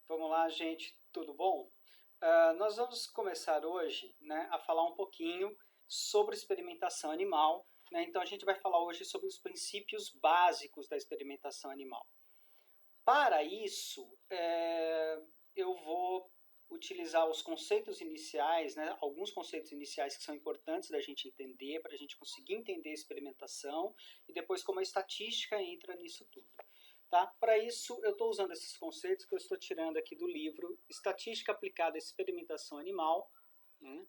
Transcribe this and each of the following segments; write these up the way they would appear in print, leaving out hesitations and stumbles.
Vamos lá, gente, tudo bom? Nós vamos começar hoje, né, a falar um pouquinho sobre experimentação animal, né? Então a gente vai falar hoje sobre os princípios básicos da experimentação animal. Para isso, eu vou utilizar os conceitos iniciais, né, alguns conceitos iniciais que são importantes da gente entender, para a gente conseguir entender a experimentação, e depois como a estatística entra nisso tudo. Tá? Para isso, eu estou usando esses conceitos que eu estou tirando aqui do livro Estatística Aplicada à Experimentação Animal, né?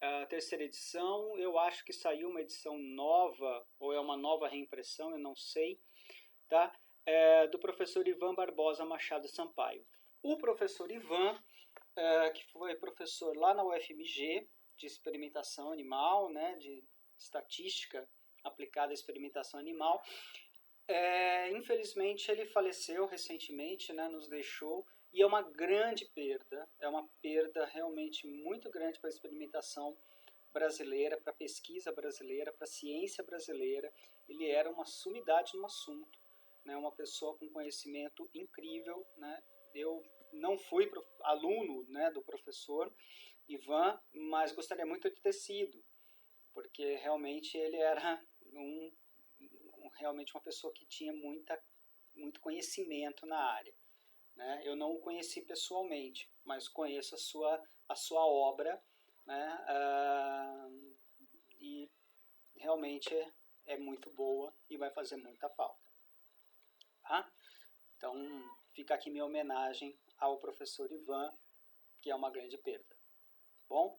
A terceira edição, eu acho que saiu uma edição nova, ou é uma nova reimpressão, eu não sei, tá? Do professor Ivan Barbosa Machado Sampaio. O professor Ivan, que foi professor lá na UFMG, de experimentação animal, né, de estatística aplicada à experimentação animal, infelizmente ele faleceu recentemente, né, nos deixou, e é uma grande perda, é uma perda realmente muito grande para a experimentação brasileira, para a pesquisa brasileira, para a ciência brasileira. Ele era uma sumidade no assunto, né, uma pessoa com conhecimento incrível, né. Eu não fui aluno, né, do professor Ivan, mas gostaria muito de ter sido, porque realmente ele era realmente uma pessoa que tinha muito conhecimento na área, né? Eu não o conheci pessoalmente, mas conheço a sua obra, né? E realmente é muito boa e vai fazer muita falta. Tá? Então fica aqui minha homenagem ao professor Ivan, que é uma grande perda. Bom?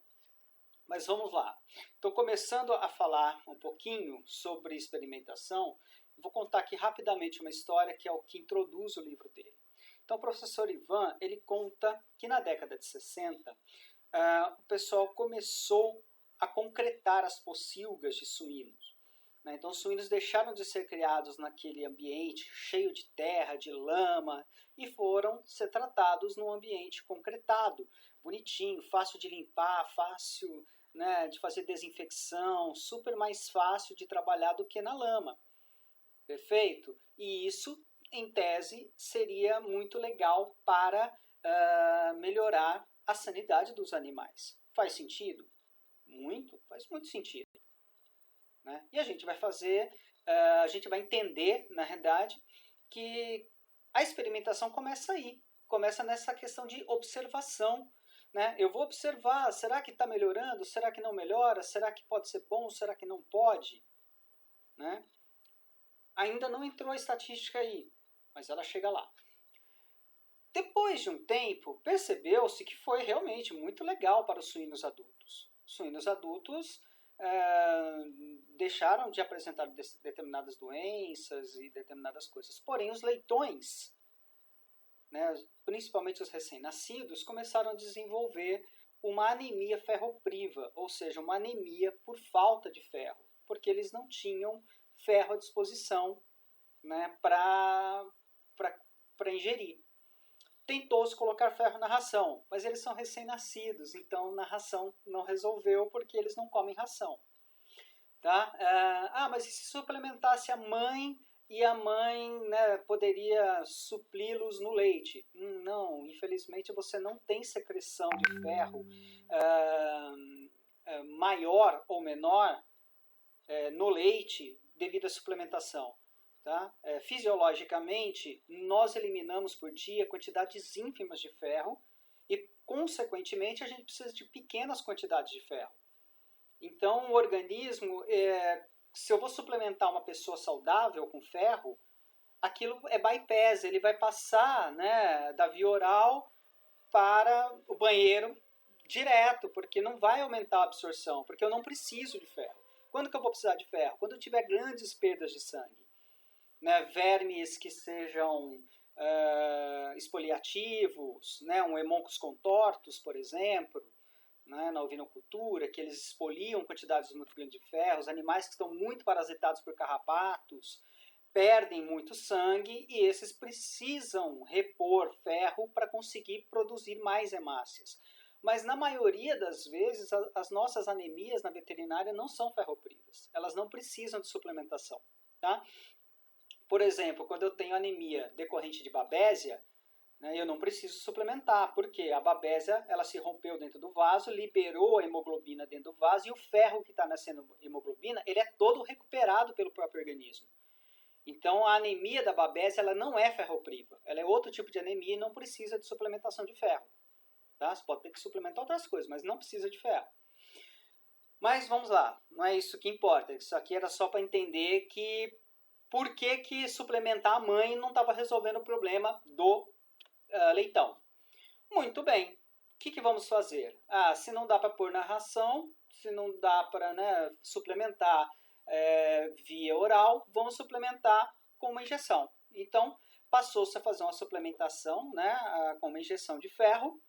Mas vamos lá. Estou começando a falar um pouquinho sobre experimentação. Vou contar aqui rapidamente uma história que é o que introduz o livro dele. Então, o professor Ivan, ele conta que na década de 60, o pessoal começou a concretar as pocilgas de suínos. Então, os suínos deixaram de ser criados naquele ambiente cheio de terra, de lama, e foram ser tratados num ambiente concretado, bonitinho, fácil de limpar, fácil, né, de fazer desinfecção, super mais fácil de trabalhar do que na lama. Perfeito? E isso, em tese, seria muito legal para melhorar a sanidade dos animais. Faz sentido? Faz muito sentido. Né? E a gente vai a gente vai entender, na realidade, que a experimentação começa aí, começa nessa questão de observação. Né? Eu vou observar, será que está melhorando? Será que não melhora? Será que pode ser bom? Será que não pode? Né? Ainda não entrou a estatística aí, mas ela chega lá. Depois de um tempo, percebeu-se que foi realmente muito legal para os suínos adultos. Os suínos adultos deixaram de apresentar determinadas doenças e determinadas coisas. Porém, os leitões, né, principalmente os recém-nascidos, começaram a desenvolver uma anemia ferropriva, ou seja, uma anemia por falta de ferro, porque eles não tinham ferro à disposição, né, para ingerir. Tentou-se colocar ferro na ração, mas eles são recém-nascidos, então na ração não resolveu porque eles não comem ração. Tá? Mas e se suplementasse a mãe e a mãe, né, poderia supli-los no leite? Não, infelizmente você não tem secreção de ferro maior ou menor no leite devido à suplementação. Tá? Fisiologicamente, nós eliminamos por dia quantidades ínfimas de ferro e, consequentemente, a gente precisa de pequenas quantidades de ferro. Então, o organismo, se eu vou suplementar uma pessoa saudável com ferro, aquilo é bypass, ele vai passar, né, da via oral para o banheiro direto, porque não vai aumentar a absorção, porque eu não preciso de ferro. Quando que eu vou precisar de ferro? Quando eu tiver grandes perdas de sangue. Né, vermes que sejam exfoliativos, né, um hemoncus contortus, por exemplo, né, na ovinocultura, que eles expoliam quantidades muito grandes de ferro, os animais que estão muito parasitados por carrapatos perdem muito sangue e esses precisam repor ferro para conseguir produzir mais hemácias. Mas na maioria das vezes as nossas anemias na veterinária não são ferroprivas, elas não precisam de suplementação. Tá? Por exemplo, quando eu tenho anemia decorrente de babésia, né? Eu não preciso suplementar, porque a babésia ela se rompeu dentro do vaso, liberou a hemoglobina dentro do vaso, e o ferro que está nessa hemoglobina, ele é todo recuperado pelo próprio organismo. Então, a anemia da babésia ela não é ferropriva, ela é outro tipo de anemia e não precisa de suplementação de ferro. Tá? Você pode ter que suplementar outras coisas, mas não precisa de ferro. Mas vamos lá, não é isso que importa. Isso aqui era só para entender que por que suplementar a mãe não estava resolvendo o problema do leitão. Muito bem, o que vamos fazer? Se não dá para pôr na ração, se não dá para, né, suplementar via oral, vamos suplementar com uma injeção. Então, passou-se a fazer uma suplementação, né, com uma injeção de ferro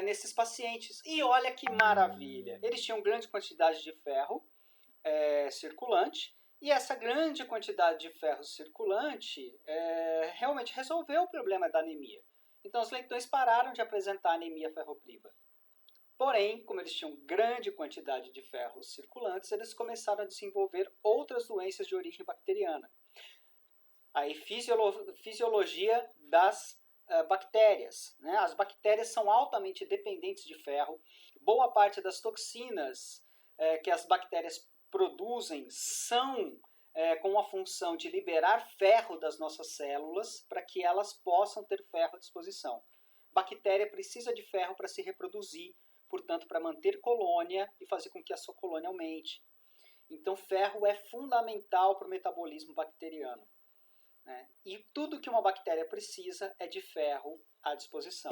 nesses pacientes. E olha que maravilha! Eles tinham grande quantidade de ferro circulante, e essa grande quantidade de ferro circulante realmente resolveu o problema da anemia. Então, os leitões pararam de apresentar anemia ferropriva. Porém, como eles tinham grande quantidade de ferros circulantes, eles começaram a desenvolver outras doenças de origem bacteriana. Aí, fisiologia das bactérias. Né? As bactérias são altamente dependentes de ferro. Boa parte das toxinas que as bactérias produzem são com a função de liberar ferro das nossas células para que elas possam ter ferro à disposição. Bactéria precisa de ferro para se reproduzir, portanto, para manter colônia e fazer com que a sua colônia aumente. Então, ferro é fundamental para o metabolismo bacteriano. Né? E tudo que uma bactéria precisa é de ferro à disposição.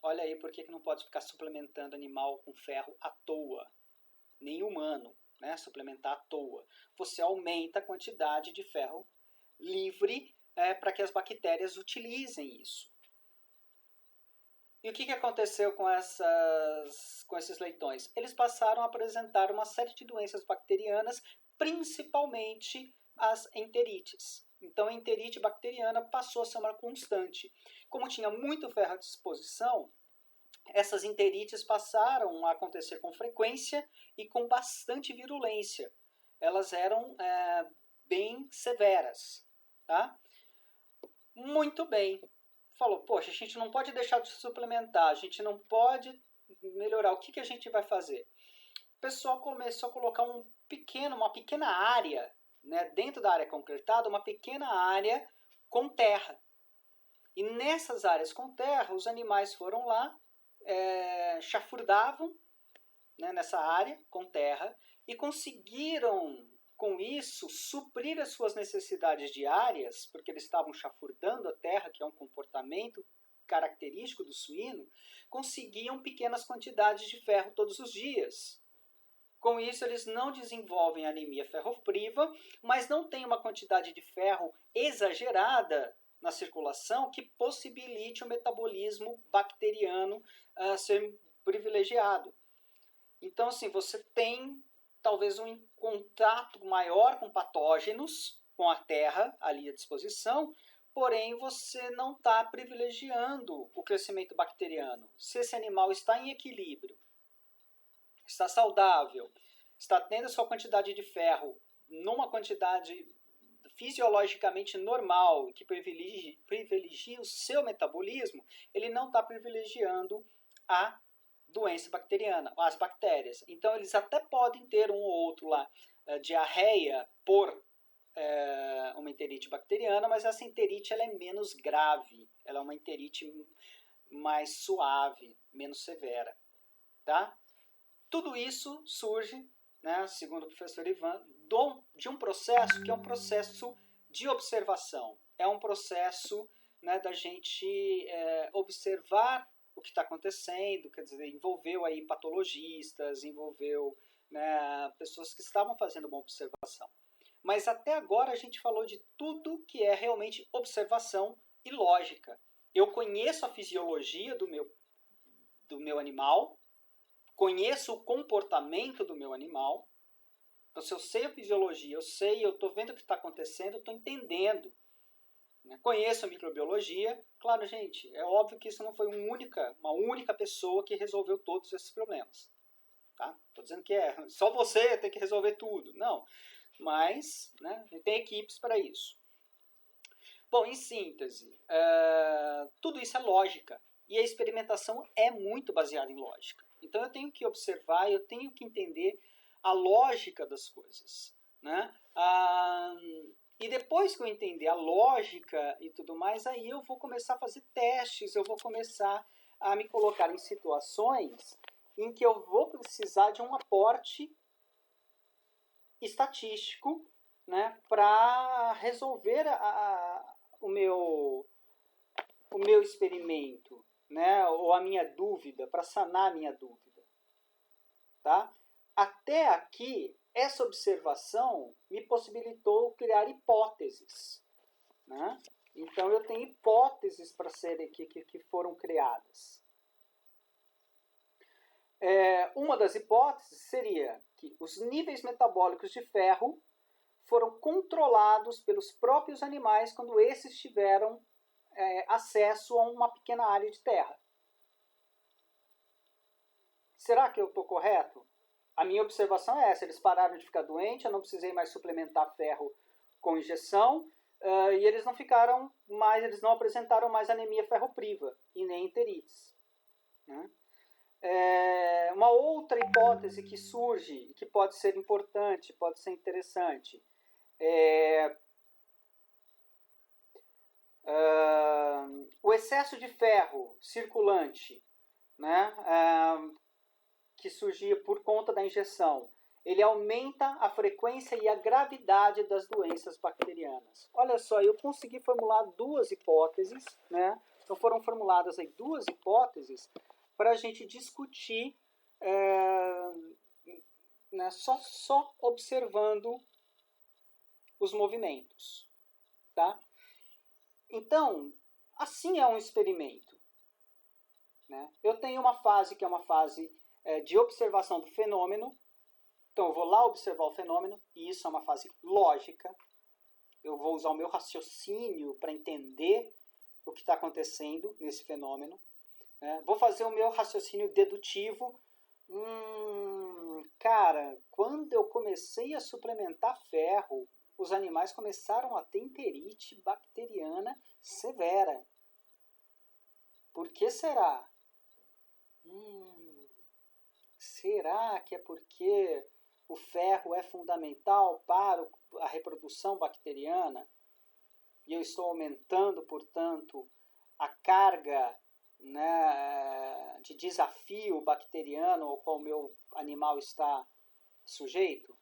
Olha aí por que não pode ficar suplementando animal com ferro à toa, nem humano, né? Suplementar à toa. Você aumenta a quantidade de ferro livre para que as bactérias utilizem isso. E o que aconteceu com esses leitões? Eles passaram a apresentar uma série de doenças bacterianas, principalmente as enterites. Então, a enterite bacteriana passou a ser uma constante. Como tinha muito ferro à disposição, essas enterites passaram a acontecer com frequência e com bastante virulência. Elas eram bem severas. Tá? Muito bem. Falou, poxa, a gente não pode deixar de suplementar, a gente não pode melhorar. O que a gente vai fazer? O pessoal começou a colocar uma pequena área, né, dentro da área concretada, uma pequena área com terra. E nessas áreas com terra, os animais foram lá, chafurdavam, né, nessa área com terra e conseguiram, com isso, suprir as suas necessidades diárias, porque eles estavam chafurdando a terra, que é um comportamento característico do suíno, conseguiam pequenas quantidades de ferro todos os dias. Com isso, eles não desenvolvem anemia ferropriva, mas não têm uma quantidade de ferro exagerada na circulação que possibilite o metabolismo bacteriano ser privilegiado. Então, assim, você tem talvez um contato maior com patógenos, com a terra ali à disposição, porém você não está privilegiando o crescimento bacteriano. Se esse animal está em equilíbrio, está saudável, está tendo a sua quantidade de ferro numa quantidade fisiologicamente normal, que privilegia o seu metabolismo, ele não está privilegiando a doença bacteriana, as bactérias. Então, eles até podem ter um ou outro lá, diarreia por uma enterite bacteriana, mas essa enterite ela é menos grave, ela é uma enterite mais suave, menos severa. Tá? Tudo isso surge, né, segundo o professor Ivan, de um processo que é um processo de observação. É um processo, né, da gente observar o que está acontecendo, quer dizer, envolveu aí patologistas, envolveu, né, pessoas que estavam fazendo uma observação. Mas até agora a gente falou de tudo que é realmente observação e lógica. Eu conheço a fisiologia do meu animal, conheço o comportamento do meu animal. Então, se eu sei a fisiologia, eu estou vendo o que está acontecendo, eu estou entendendo. Né? Conheço a microbiologia. Claro, gente, é óbvio que isso não foi uma única pessoa que resolveu todos esses problemas. Tá? Estou dizendo que só você tem que resolver tudo. Não. Mas, né, a gente tem equipes para isso. Bom, em síntese, tudo isso é lógica. E a experimentação é muito baseada em lógica. Então eu tenho que observar, eu tenho que entender a lógica das coisas, né? E depois que eu entender a lógica e tudo mais, aí eu vou começar a fazer testes, eu vou começar a me colocar em situações em que eu vou precisar de um aporte estatístico, né, para resolver o meu experimento, né, ou a minha dúvida, para sanar a minha dúvida. Tá? Até aqui, essa observação me possibilitou criar hipóteses. Né? Então, eu tenho hipóteses para serem que foram criadas. Uma das hipóteses seria que os níveis metabólicos de ferro foram controlados pelos próprios animais quando esses tiveram acesso a uma pequena área de terra. Será que eu estou correto? A minha observação é essa, eles pararam de ficar doentes, eu não precisei mais suplementar ferro com injeção, e eles não ficaram mais, eles não apresentaram mais anemia ferropriva e nem enterites. Né? Uma outra hipótese que surge e que pode ser importante, pode ser interessante, o excesso de ferro circulante, né, que surgia por conta da injeção, ele aumenta a frequência e a gravidade das doenças bacterianas. Olha só, eu consegui formular duas hipóteses, né? Então foram formuladas aí duas hipóteses para a gente discutir, né, só observando os movimentos, tá? Então, assim é um experimento. Né? Eu tenho uma fase que é uma fase de observação do fenômeno. Então, eu vou lá observar o fenômeno, e isso é uma fase lógica. Eu vou usar o meu raciocínio para entender o que está acontecendo nesse fenômeno. Né? Vou fazer o meu raciocínio dedutivo. Cara, quando eu comecei a suplementar ferro, os animais começaram a ter enterite bacteriana severa. Por que será? Será que é porque o ferro é fundamental para a reprodução bacteriana? E eu estou aumentando, portanto, a carga, né, de desafio bacteriano ao qual o meu animal está sujeito?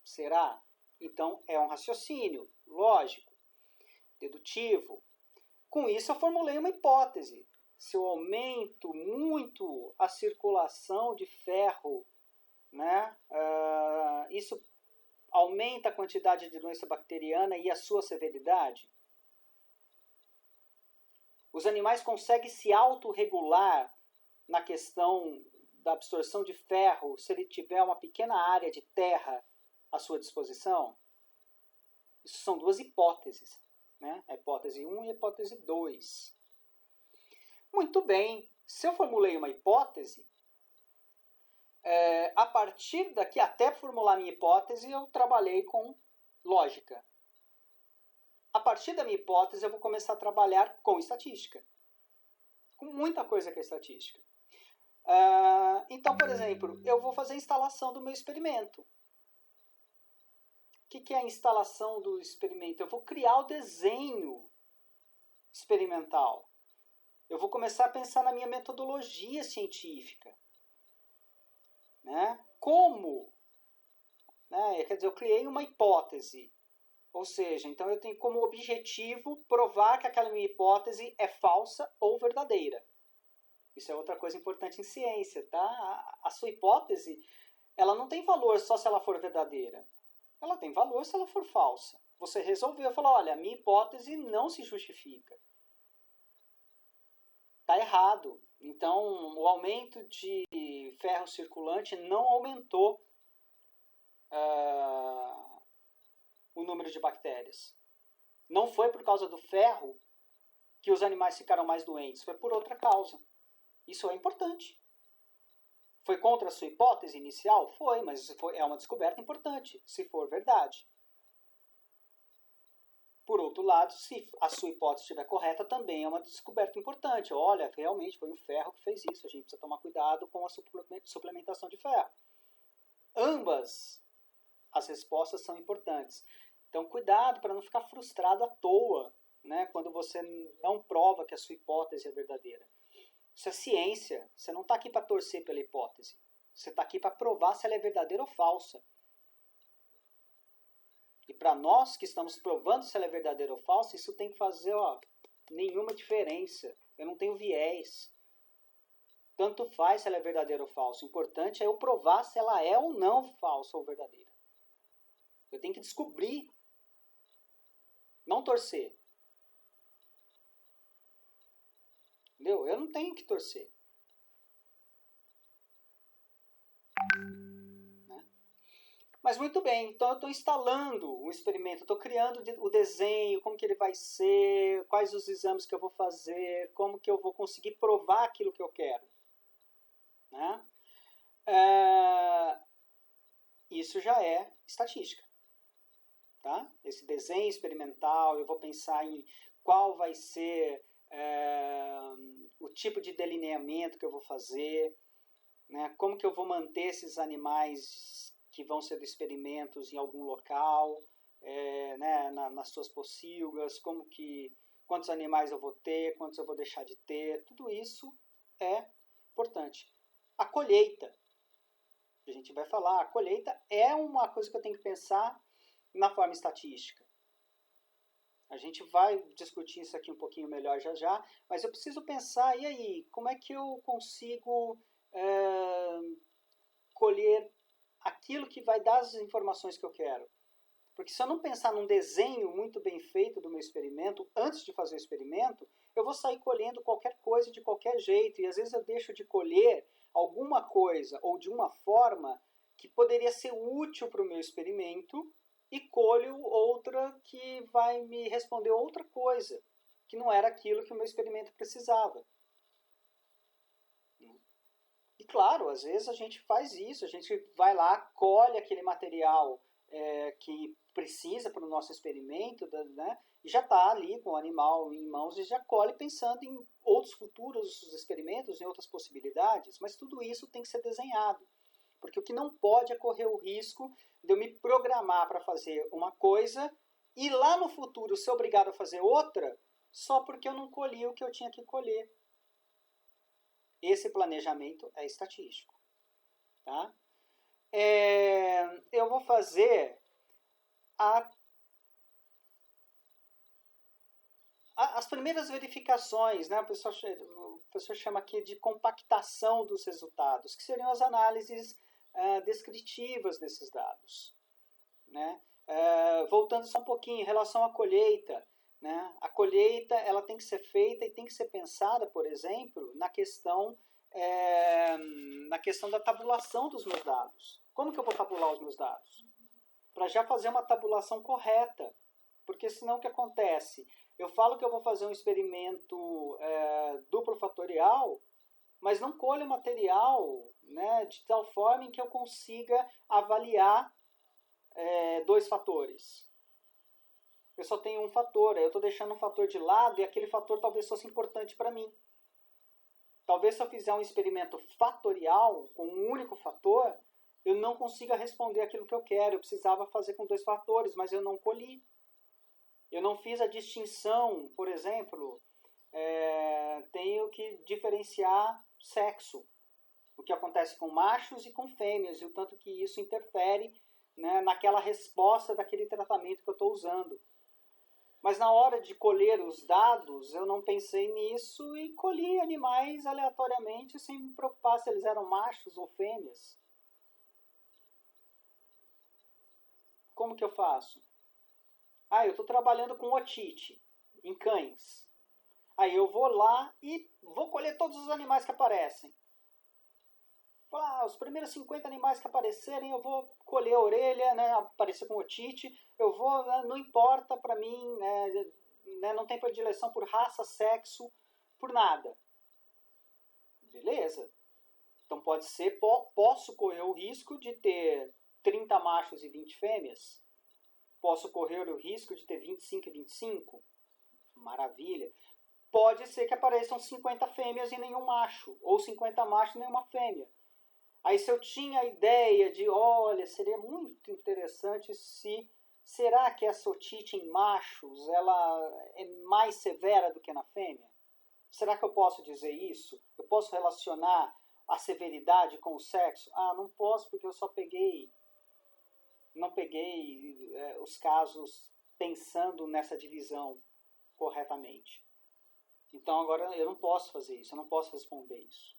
Será? Então, é um raciocínio lógico, dedutivo. Com isso, eu formulei uma hipótese. Se eu aumento muito a circulação de ferro, né, isso aumenta a quantidade de doença bacteriana e a sua severidade? Os animais conseguem se autorregular na questão da absorção de ferro se ele tiver uma pequena área de terra à sua disposição? Isso são duas hipóteses, né? A hipótese 1 e a hipótese 2. Muito bem, se eu formulei uma hipótese, a partir daqui, até formular minha hipótese, eu trabalhei com lógica. A partir da minha hipótese, eu vou começar a trabalhar com estatística. Com muita coisa que é estatística. Então, por exemplo, eu vou fazer a instalação do meu experimento. O que é a instalação do experimento? Eu vou criar o desenho experimental. Eu vou começar a pensar na minha metodologia científica. Né? Como? Né? Quer dizer, eu criei uma hipótese. Ou seja, então eu tenho como objetivo provar que aquela minha hipótese é falsa ou verdadeira. Isso é outra coisa importante em ciência, tá? A sua hipótese, ela não tem valor só se ela for verdadeira. Ela tem valor se ela for falsa. Você resolveu falar, olha, a minha hipótese não se justifica. Está errado. Então, o aumento de ferro circulante não aumentou o número de bactérias. Não foi por causa do ferro que os animais ficaram mais doentes, foi por outra causa. Isso é importante. Foi contra a sua hipótese inicial? Foi, mas é uma descoberta importante, se for verdade. Por outro lado, se a sua hipótese estiver correta, também é uma descoberta importante. Olha, realmente foi o ferro que fez isso, a gente precisa tomar cuidado com a suplementação de ferro. Ambas as respostas são importantes. Então, cuidado para não ficar frustrado à toa, né, quando você não prova que a sua hipótese é verdadeira. Isso é ciência. Você não está aqui para torcer pela hipótese. Você está aqui para provar se ela é verdadeira ou falsa. E para nós que estamos provando se ela é verdadeira ou falsa, isso tem que fazer nenhuma diferença. Eu não tenho viés. Tanto faz se ela é verdadeira ou falsa. O importante é eu provar se ela é ou não falsa ou verdadeira. Eu tenho que descobrir. Não torcer. Entendeu? Eu não tenho que torcer. Né? Mas muito bem, então eu estou instalando o experimento, estou criando o desenho, como que ele vai ser, quais os exames que eu vou fazer, como que eu vou conseguir provar aquilo que eu quero. Né? Isso já é estatística. Tá? Esse desenho experimental, eu vou pensar em qual vai ser o tipo de delineamento que eu vou fazer, né? Como que eu vou manter esses animais que vão ser experimentos em algum local, né? nas suas pocilgas, quantos animais eu vou ter, quantos eu vou deixar de ter, tudo isso é importante. A colheita, a gente vai falar, a colheita é uma coisa que eu tenho que pensar na forma estatística. A gente vai discutir isso aqui um pouquinho melhor já, mas eu preciso pensar, e aí, como é que eu consigo colher aquilo que vai dar as informações que eu quero? Porque se eu não pensar num desenho muito bem feito do meu experimento, antes de fazer o experimento, eu vou sair colhendo qualquer coisa de qualquer jeito, e às vezes eu deixo de colher alguma coisa ou de uma forma que poderia ser útil para o meu experimento, e colho outra que vai me responder outra coisa, que não era aquilo que o meu experimento precisava. E claro, às vezes a gente faz isso, a gente vai lá, colhe aquele material que precisa para o nosso experimento, né, e já está ali com o animal em mãos e já colhe pensando em outros futuros experimentos, em outras possibilidades, mas tudo isso tem que ser desenhado. Porque o que não pode é correr o risco de eu me programar para fazer uma coisa e lá no futuro ser obrigado a fazer outra só porque eu não colhi o que eu tinha que colher. Esse planejamento é estatístico. Tá? Eu vou fazer as primeiras verificações, né? O professor chama aqui de compactação dos resultados, que seriam as análises descritivas desses dados. Né? Voltando só um pouquinho em relação à colheita, né? A colheita ela tem que ser feita e tem que ser pensada, por exemplo, na questão da tabulação dos meus dados. Como que eu vou tabular os meus dados? Para já fazer uma tabulação correta, porque senão o que acontece? Eu falo que eu vou fazer um experimento duplo fatorial, mas não colho material, né, de tal forma em que eu consiga avaliar dois fatores. Eu só tenho um fator, eu estou deixando um fator de lado e aquele fator talvez fosse importante para mim. Talvez se eu fizer um experimento fatorial com um único fator, eu não consiga responder aquilo que eu quero. Eu precisava fazer com dois fatores, mas eu não colhi. Eu não fiz a distinção, por exemplo, tenho que diferenciar sexo. O que acontece com machos e com fêmeas, e o tanto que isso interfere, né, naquela resposta daquele tratamento que eu estou usando. Mas na hora de colher os dados, eu não pensei nisso e colhi animais aleatoriamente sem me preocupar se eles eram machos ou fêmeas. Como que eu faço? Eu estou trabalhando com otite em cães. Aí eu vou lá e vou colher todos os animais que aparecem. Os primeiros 50 animais que aparecerem, eu vou colher a orelha, né, aparecer com otite, eu vou, não importa para mim, né, não tem predileção por raça, sexo, por nada. Beleza? Então pode ser, posso correr o risco de ter 30 machos e 20 fêmeas? posso correr o risco de ter 25 e 25? Maravilha. Pode ser que apareçam 50 fêmeas e nenhum macho, ou 50 machos e nenhuma fêmea. Aí se eu tinha a ideia de, olha, seria muito interessante se... Será que essa otite em machos ela é mais severa do que na fêmea? Será que eu posso dizer isso? Eu posso relacionar a severidade com o sexo? Ah, não posso porque eu só não peguei os casos pensando nessa divisão corretamente. Então agora eu não posso fazer isso, eu não posso responder isso.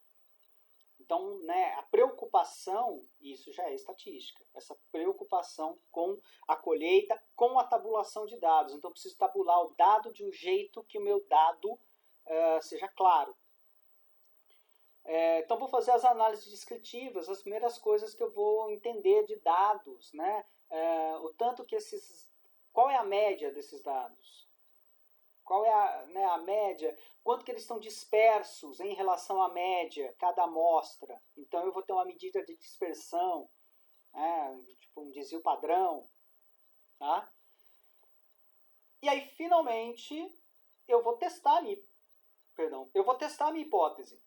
Então, né, a preocupação, isso já é estatística, essa preocupação com a colheita, com a tabulação de dados. Então, eu preciso tabular o dado de um jeito que o meu dado seja claro. Então, vou fazer as análises descritivas, as primeiras coisas que eu vou entender de dados, né? O tanto que qual é a média desses dados? Qual é a média? Quanto que eles estão dispersos em relação à média, cada amostra? Então, eu vou ter uma medida de dispersão, tipo um desvio padrão. Tá? E aí, finalmente, eu vou testar a minha hipótese.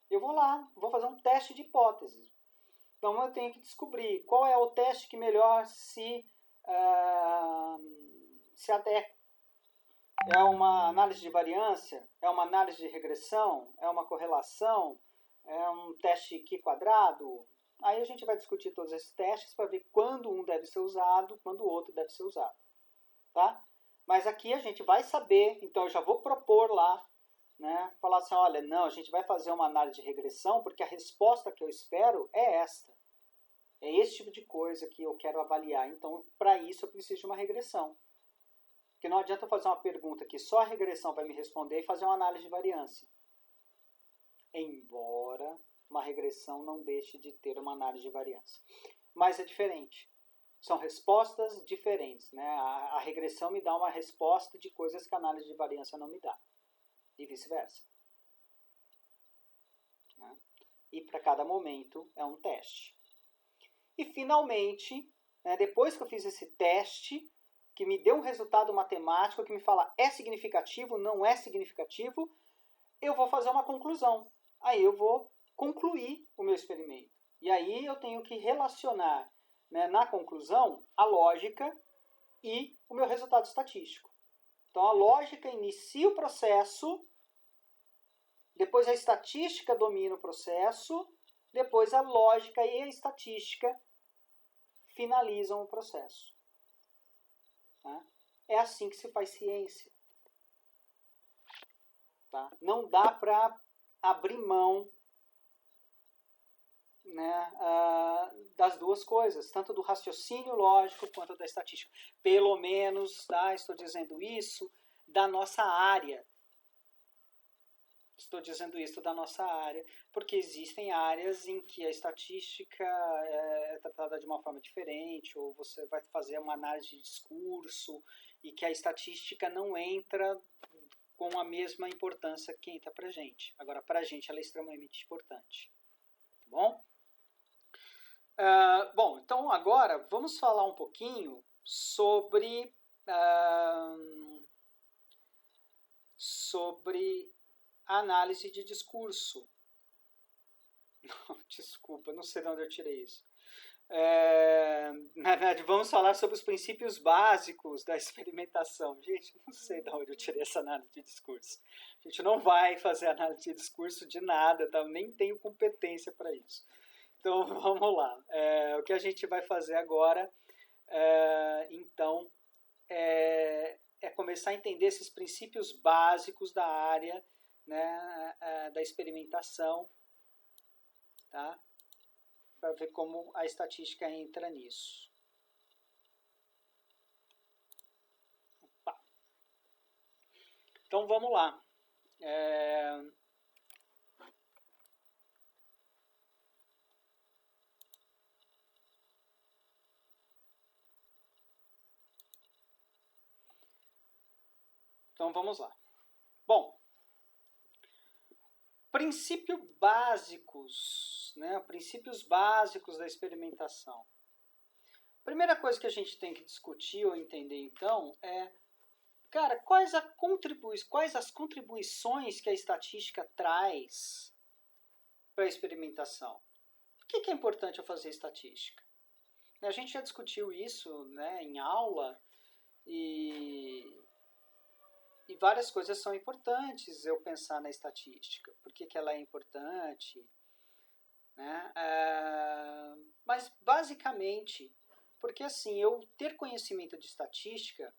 Eu vou lá, vou fazer um teste de hipótese. Então, eu tenho que descobrir qual é o teste que melhor se adequa. É uma análise de variância? É uma análise de regressão? É uma correlação? É um teste Q quadrado? Aí a gente vai discutir todos esses testes para ver quando um deve ser usado, quando o outro deve ser usado. Tá? Mas aqui a gente vai saber, então eu já vou propor lá, né, falar assim, olha, não, a gente vai fazer uma análise de regressão porque a resposta que eu espero é esta. É esse tipo de coisa que eu quero avaliar. Então, para isso eu preciso de uma regressão. Porque não adianta eu fazer uma pergunta que só a regressão vai me responder e fazer uma análise de variância. Embora uma regressão não deixe de ter uma análise de variância. Mas é diferente. São respostas diferentes. Né? A regressão me dá uma resposta de coisas que a análise de variância não me dá. E vice-versa. Né? E para cada momento é um teste. E finalmente, né, depois que eu fiz esse teste, que me deu um resultado matemático que me fala é significativo, não é significativo, eu vou fazer uma conclusão. Aí eu vou concluir o meu experimento. E aí eu tenho que relacionar, né, na conclusão a lógica e o meu resultado estatístico. Então a lógica inicia o processo, depois a estatística domina o processo, depois a lógica e a estatística finalizam o processo. Tá? É assim que se faz ciência. Tá? Não dá para abrir mão, né, das duas coisas, tanto do raciocínio lógico quanto da estatística. Pelo menos, tá, estou dizendo isso da nossa área. Estou dizendo isso da nossa área, porque existem áreas em que a estatística é tratada de uma forma diferente, ou você vai fazer uma análise de discurso, e que a estatística não entra com a mesma importância que entra para a gente. Agora, para a gente, ela é extremamente importante. Tá bom? Bom, então agora vamos falar um pouquinho sobre análise de discurso. Desculpa, não sei de onde eu tirei isso. Na verdade, vamos falar sobre os princípios básicos da experimentação. Gente, não sei de onde eu tirei essa análise de discurso. A gente não vai fazer análise de discurso de nada, tá? Eu nem tenho competência para isso. Então, vamos lá. O que a gente vai fazer agora, então, é começar a entender esses princípios básicos da área, né, da experimentação, tá? Para ver como a estatística entra nisso. Opa. Então vamos lá. Então vamos lá. Bom, princípios básicos, né? Princípios básicos da experimentação. Primeira coisa que a gente tem que discutir ou entender, então, é, cara, quais as contribuições que a estatística traz para a experimentação? Por que é importante eu fazer estatística? A gente já discutiu isso, né, em aula, e várias coisas são importantes eu pensar na estatística. Por que ela é importante? Né? Mas, basicamente, porque assim, eu ter conhecimento de estatística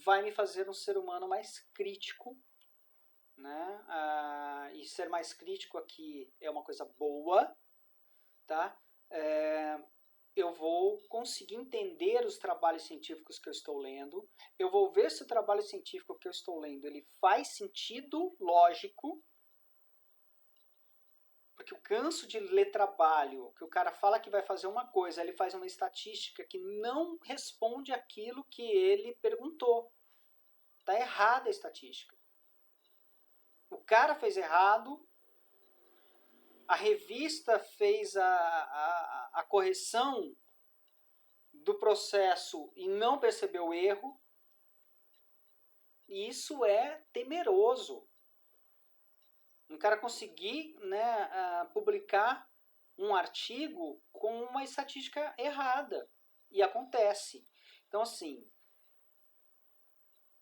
vai me fazer um ser humano mais crítico, né? E ser mais crítico aqui é uma coisa boa, tá? Eu vou conseguir entender os trabalhos científicos que eu estou lendo, eu vou ver se o trabalho científico que eu estou lendo ele faz sentido lógico, porque eu canso de ler trabalho, que o cara fala que vai fazer uma coisa, ele faz uma estatística que não responde aquilo que ele perguntou. Está errada a estatística. O cara fez errado, a revista fez a correção do processo e não percebeu o erro. E isso é temeroso. Um cara conseguir, né, publicar um artigo com uma estatística errada. E acontece. Então, assim,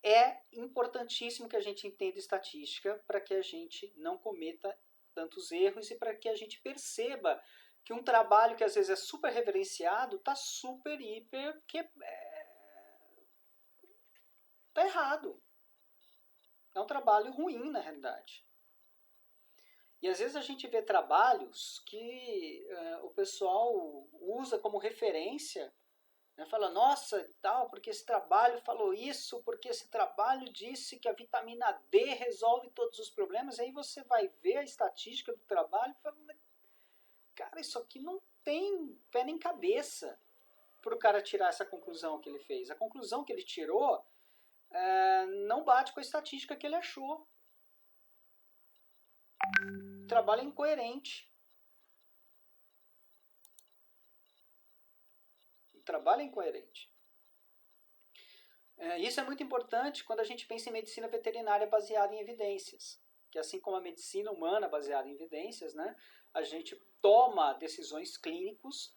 é importantíssimo que a gente entenda estatística para que a gente não cometa tantos erros e para que a gente perceba que um trabalho que às vezes é super reverenciado está super, hiper, que está errado. É um trabalho ruim, na realidade. E às vezes a gente vê trabalhos que o pessoal usa como referência, né? Fala, nossa, tal, porque esse trabalho falou isso, porque esse trabalho disse que a vitamina D resolve todos os problemas. E aí você vai ver a estatística do trabalho e fala, cara, isso aqui não tem pé nem cabeça para o cara tirar essa conclusão que ele fez. A conclusão que ele tirou não bate com a estatística que ele achou. O trabalho é incoerente. O trabalho é incoerente. Isso é muito importante quando a gente pensa em medicina veterinária baseada em evidências. Que assim como a medicina humana baseada em evidências, né, a gente toma decisões clínicas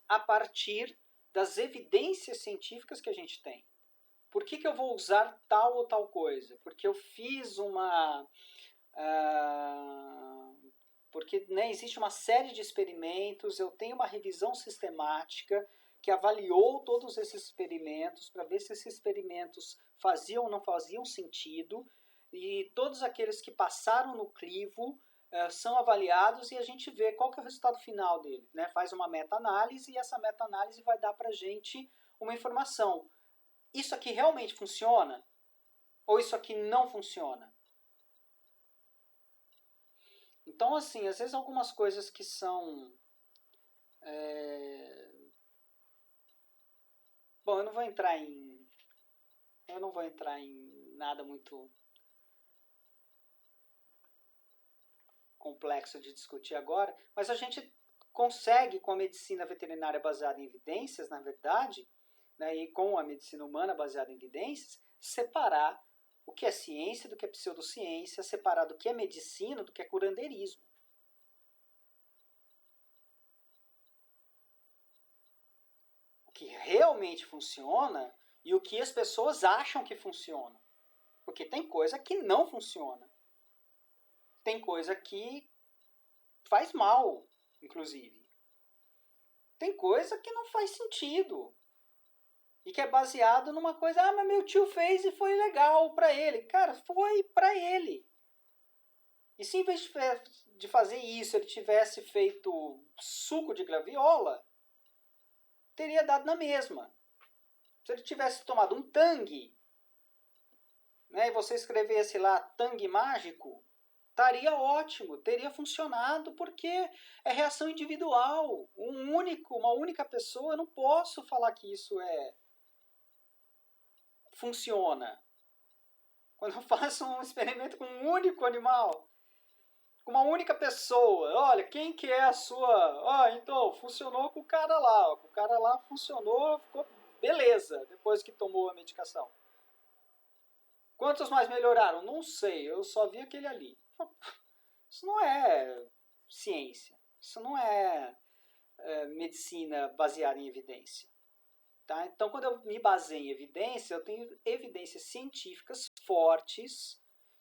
a partir das evidências científicas que a gente tem. Por que eu vou usar tal ou tal coisa? Porque eu fiz porque, né, existe uma série de experimentos, eu tenho uma revisão sistemática que avaliou todos esses experimentos para ver se esses experimentos faziam ou não faziam sentido, e todos aqueles que passaram no crivo são avaliados e a gente vê qual que é o resultado final dele, né? Faz uma meta-análise e essa meta-análise vai dar para a gente uma informação. Isso aqui realmente funciona? Ou isso aqui não funciona? Então, assim, às vezes algumas coisas que são... Bom, eu não vou entrar em nada muito complexo de discutir agora, mas a gente consegue, com a medicina veterinária baseada em evidências, na verdade, né, e com a medicina humana baseada em evidências, separar o que é ciência do que é pseudociência, separar do que é medicina do que é curandeirismo. O que realmente funciona e o que as pessoas acham que funciona. Porque tem coisa que não funciona. Tem coisa que faz mal, inclusive. Tem coisa que não faz sentido. E que é baseado numa coisa, mas meu tio fez e foi legal para ele. Cara, foi para ele. E se em vez de fazer isso, ele tivesse feito suco de graviola, teria dado na mesma. Se ele tivesse tomado um tangue, né, e você escrevesse lá tangue mágico, estaria ótimo, teria funcionado, porque é reação individual. Uma única pessoa, eu não posso falar que isso funciona. Quando eu faço um experimento com um único animal, com uma única pessoa. Olha, quem que é a sua... então, funcionou com o cara lá. O cara lá funcionou, ficou beleza, depois que tomou a medicação. Quantos mais melhoraram? Não sei, eu só vi aquele ali. Isso não é ciência. Isso não é medicina baseada em evidência. Tá? Então, quando eu me baseio em evidência, eu tenho evidências científicas fortes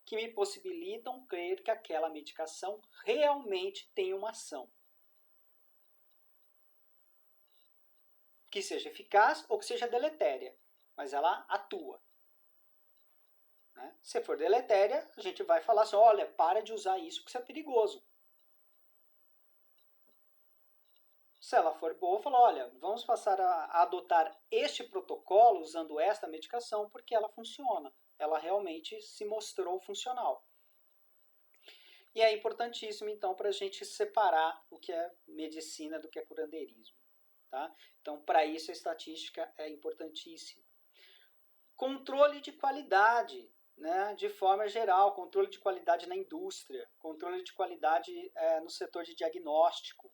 que me possibilitam crer que aquela medicação realmente tem uma ação. Que seja eficaz ou que seja deletéria, mas ela atua. Né? Se for deletéria, a gente vai falar assim, olha, para de usar isso porque isso é perigoso. Se ela for boa, fala, olha, vamos passar a adotar este protocolo usando esta medicação porque ela funciona. Ela realmente se mostrou funcional. E é importantíssimo, então, para a gente separar o que é medicina do que é curandeirismo. Tá? Então, para isso, a estatística é importantíssima. Controle de qualidade, né? De forma geral, controle de qualidade na indústria, controle de qualidade no setor de diagnóstico.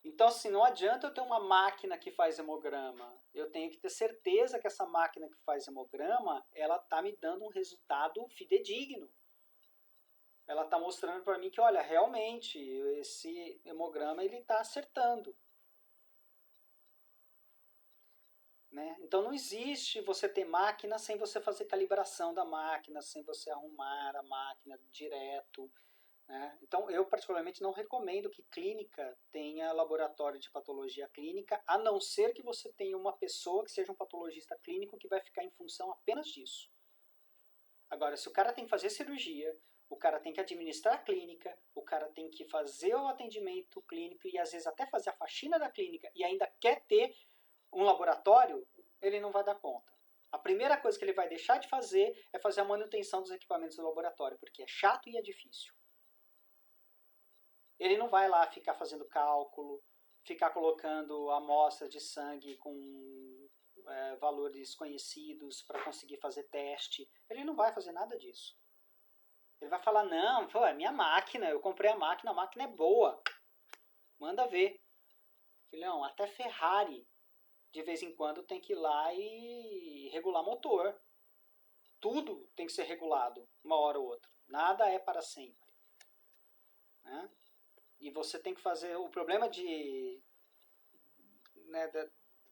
Então, assim, não adianta eu ter uma máquina que faz hemograma. Eu tenho que ter certeza que essa máquina que faz hemograma, ela está me dando um resultado fidedigno. Ela está mostrando para mim que, olha, realmente, esse hemograma ele está acertando. Né? Então, não existe você ter máquina sem você fazer calibração da máquina, sem você arrumar a máquina direto. Né? Então, eu particularmente não recomendo que clínica tenha laboratório de patologia clínica, a não ser que você tenha uma pessoa que seja um patologista clínico que vai ficar em função apenas disso. Agora, se o cara tem que fazer cirurgia, o cara tem que administrar a clínica, o cara tem que fazer o atendimento clínico e às vezes até fazer a faxina da clínica e ainda quer ter um laboratório, ele não vai dar conta. A primeira coisa que ele vai deixar de fazer é fazer a manutenção dos equipamentos do laboratório, porque é chato e é difícil. Ele não vai lá ficar fazendo cálculo, ficar colocando amostra de sangue com valores conhecidos para conseguir fazer teste. Ele não vai fazer nada disso. Ele vai falar, não, pô, é minha máquina, eu comprei a máquina é boa. Manda ver. Filhão, até Ferrari, de vez em quando, tem que ir lá e regular motor. Tudo tem que ser regulado, uma hora ou outra. Nada é para sempre. Né? E você tem que fazer... O problema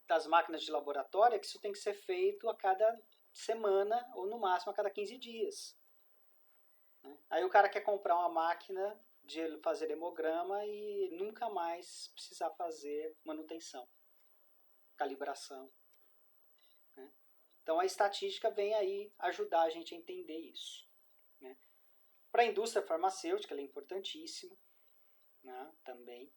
das máquinas de laboratório é que isso tem que ser feito a cada semana ou no máximo a cada 15 dias. Aí o cara quer comprar uma máquina de fazer hemograma e nunca mais precisar fazer manutenção, calibração. Né? Então a estatística vem aí ajudar a gente a entender isso. Né? Para a indústria farmacêutica ela é importantíssima, né? Também.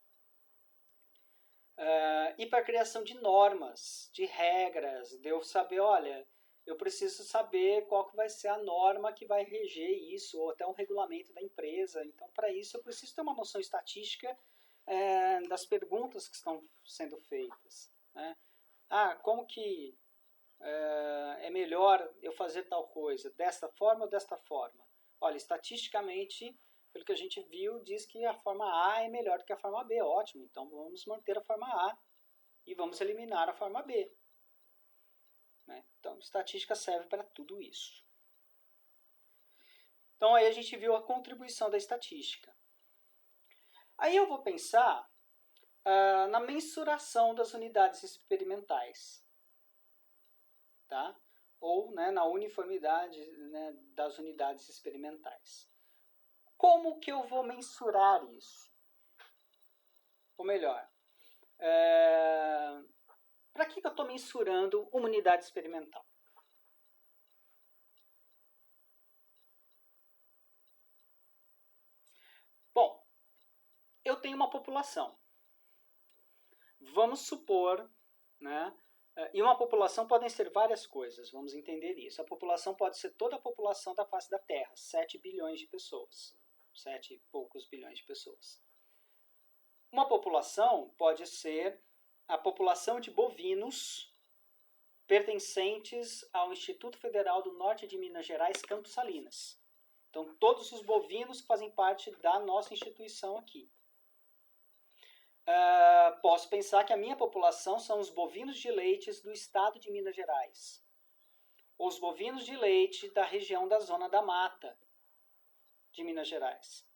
E para a criação de normas, de regras, de eu saber, olha, eu preciso saber qual que vai ser a norma que vai reger isso, ou até um regulamento da empresa. Então, para isso, eu preciso ter uma noção estatística das perguntas que estão sendo feitas. Né? Como que é melhor eu fazer tal coisa? Desta forma ou desta forma? Olha, estatisticamente, pelo que a gente viu, diz que a forma A é melhor do que a forma B. Ótimo, então vamos manter a forma A e vamos eliminar a forma B. Né? Então, estatística serve para tudo isso. Então, aí a gente viu a contribuição da estatística. Aí eu vou pensar na mensuração das unidades experimentais. Tá? Ou na uniformidade das unidades experimentais. Como que eu vou mensurar isso? Ou melhor, para que eu estou mensurando uma unidade experimental? Bom, eu tenho uma população. Vamos supor, e uma população podem ser várias coisas, vamos entender isso. A população pode ser toda a população da face da Terra, 7 bilhões de pessoas. 7 e poucos bilhões de pessoas. Uma população pode ser a população de bovinos pertencentes ao Instituto Federal do Norte de Minas Gerais, Campos Salinas. Então, todos os bovinos que fazem parte da nossa instituição aqui. Posso pensar que a minha população são os bovinos de leite do estado de Minas Gerais. Ou os bovinos de leite da região da Zona da Mata de Minas Gerais.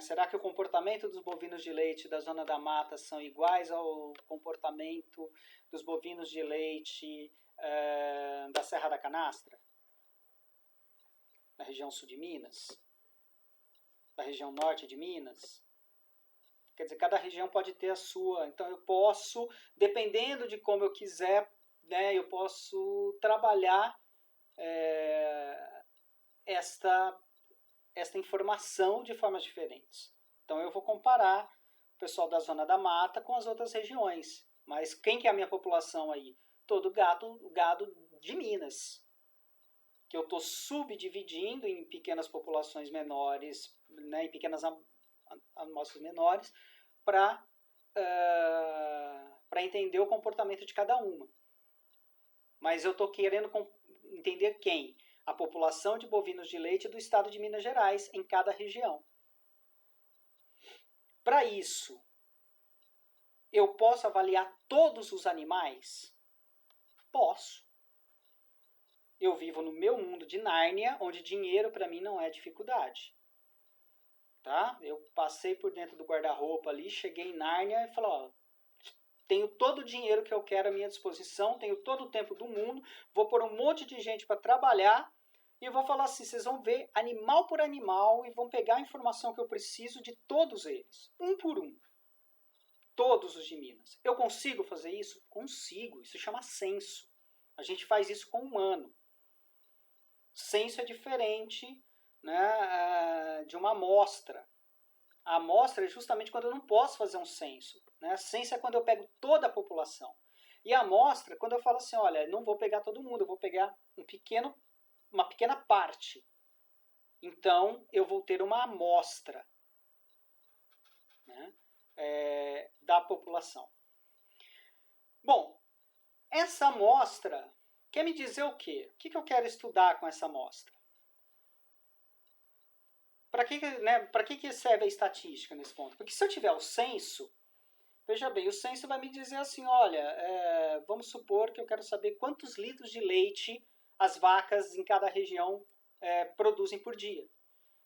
Será que o comportamento dos bovinos de leite da Zona da Mata são iguais ao comportamento dos bovinos de leite da Serra da Canastra? Da região sul de Minas? Da região norte de Minas? Quer dizer, cada região pode ter a sua. Então eu posso, dependendo de como eu quiser, né, eu posso trabalhar esta informação de formas diferentes. Então eu vou comparar o pessoal da Zona da Mata com as outras regiões. Mas quem que é a minha população aí? Todo gado de Minas. Que eu estou subdividindo em pequenas populações menores, né, em pequenas amostras menores, para entender o comportamento de cada uma. Mas eu estou querendo entender quem? A população de bovinos de leite do estado de Minas Gerais, em cada região. Para isso, eu posso avaliar todos os animais? Posso. Eu vivo no meu mundo de Nárnia, onde dinheiro para mim não é dificuldade. Tá? Eu passei por dentro do guarda-roupa ali, cheguei em Nárnia e falei, ó, tenho todo o dinheiro que eu quero à minha disposição, tenho todo o tempo do mundo, vou pôr um monte de gente para trabalhar e eu vou falar assim, vocês vão ver animal por animal e vão pegar a informação que eu preciso de todos eles, um por um. Todos os de Minas. Eu consigo fazer isso? Consigo. Isso chama censo. A gente faz isso com humano. Censo é diferente, né, de uma amostra. A amostra é justamente quando eu não posso fazer um censo. Né? Censo é quando eu pego toda a população. E a amostra, quando eu falo assim, olha, não vou pegar todo mundo, eu vou pegar uma pequena parte. Então, eu vou ter uma amostra, né, da população. Bom, essa amostra quer me dizer o quê? O que eu quero estudar com essa amostra? Para que serve a estatística nesse ponto? Porque se eu tiver o censo, veja bem, o censo vai me dizer assim, olha, vamos supor que eu quero saber quantos litros de leite as vacas em cada região produzem por dia.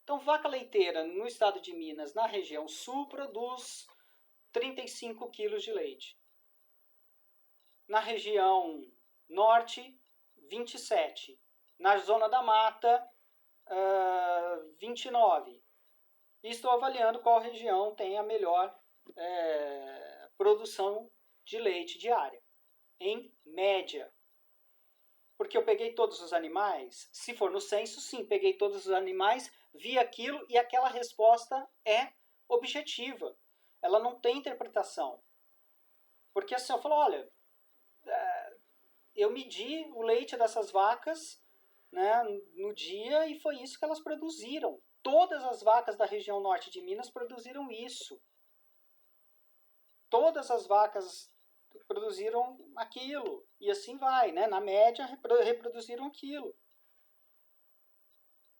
Então, vaca leiteira no estado de Minas, na região sul, produz 35 quilos de leite. Na região norte, 27. Na zona da mata, 29. E estou avaliando qual região tem a melhor produção de leite diária, em média. Porque eu peguei todos os animais, se for no censo, sim, peguei todos os animais, vi aquilo e aquela resposta é objetiva. Ela não tem interpretação. Porque assim, eu falo, olha, eu medi o leite dessas vacas, né, no dia e foi isso que elas produziram. Todas as vacas da região norte de Minas produziram isso. Todas as vacas produziram aquilo. E assim vai, né? Na média, reproduziram aquilo.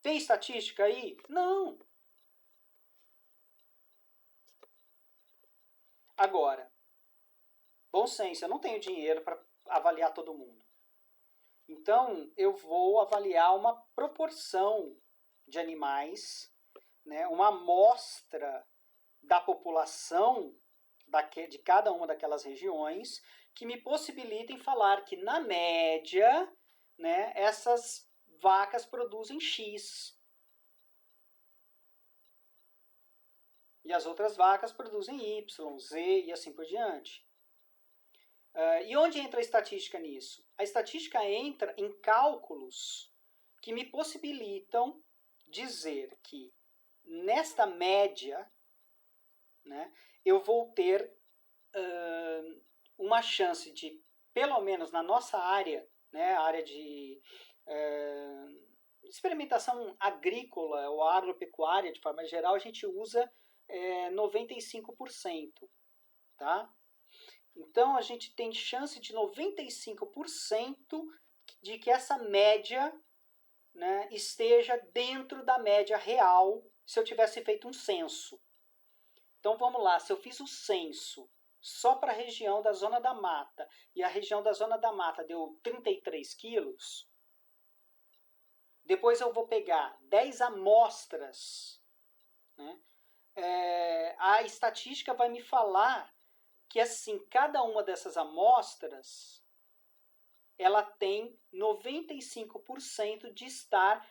Tem estatística aí? Não. Agora, bom senso, eu não tenho dinheiro para avaliar todo mundo. Então, eu vou avaliar uma proporção de animais, né? Uma amostra da população de cada uma daquelas regiões que me possibilitem falar que, na média, né, essas vacas produzem X. E as outras vacas produzem Y, Z e assim por diante. E onde entra a estatística nisso? A estatística entra em cálculos que me possibilitam dizer que, nesta média, né, eu vou ter uma chance de, pelo menos na nossa área, né, a área de experimentação agrícola ou agropecuária, de forma geral, a gente usa 95%. Tá? Então, a gente tem chance de 95% de que essa média né, esteja dentro da média real se eu tivesse feito um censo. Então vamos lá, se eu fiz o censo só para a região da Zona da Mata e a região da Zona da Mata deu 33 quilos, depois eu vou pegar 10 amostras, né? A estatística vai me falar que assim, cada uma dessas amostras ela tem 95% de estar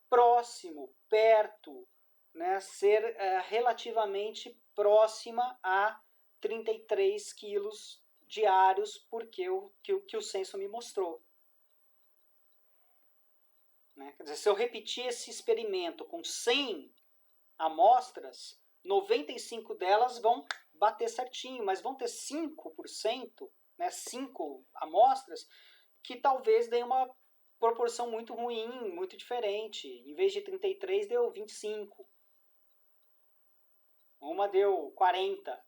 próximo, perto, né, ser relativamente próxima a 33 quilos diários, porque que o censo me mostrou. Né? Quer dizer, se eu repetir esse experimento com 100 amostras, 95 delas vão bater certinho, mas vão ter 5%, né, 5 amostras, que talvez dê uma proporção muito ruim, muito diferente. Em vez de 33, deu 25. Uma deu 40.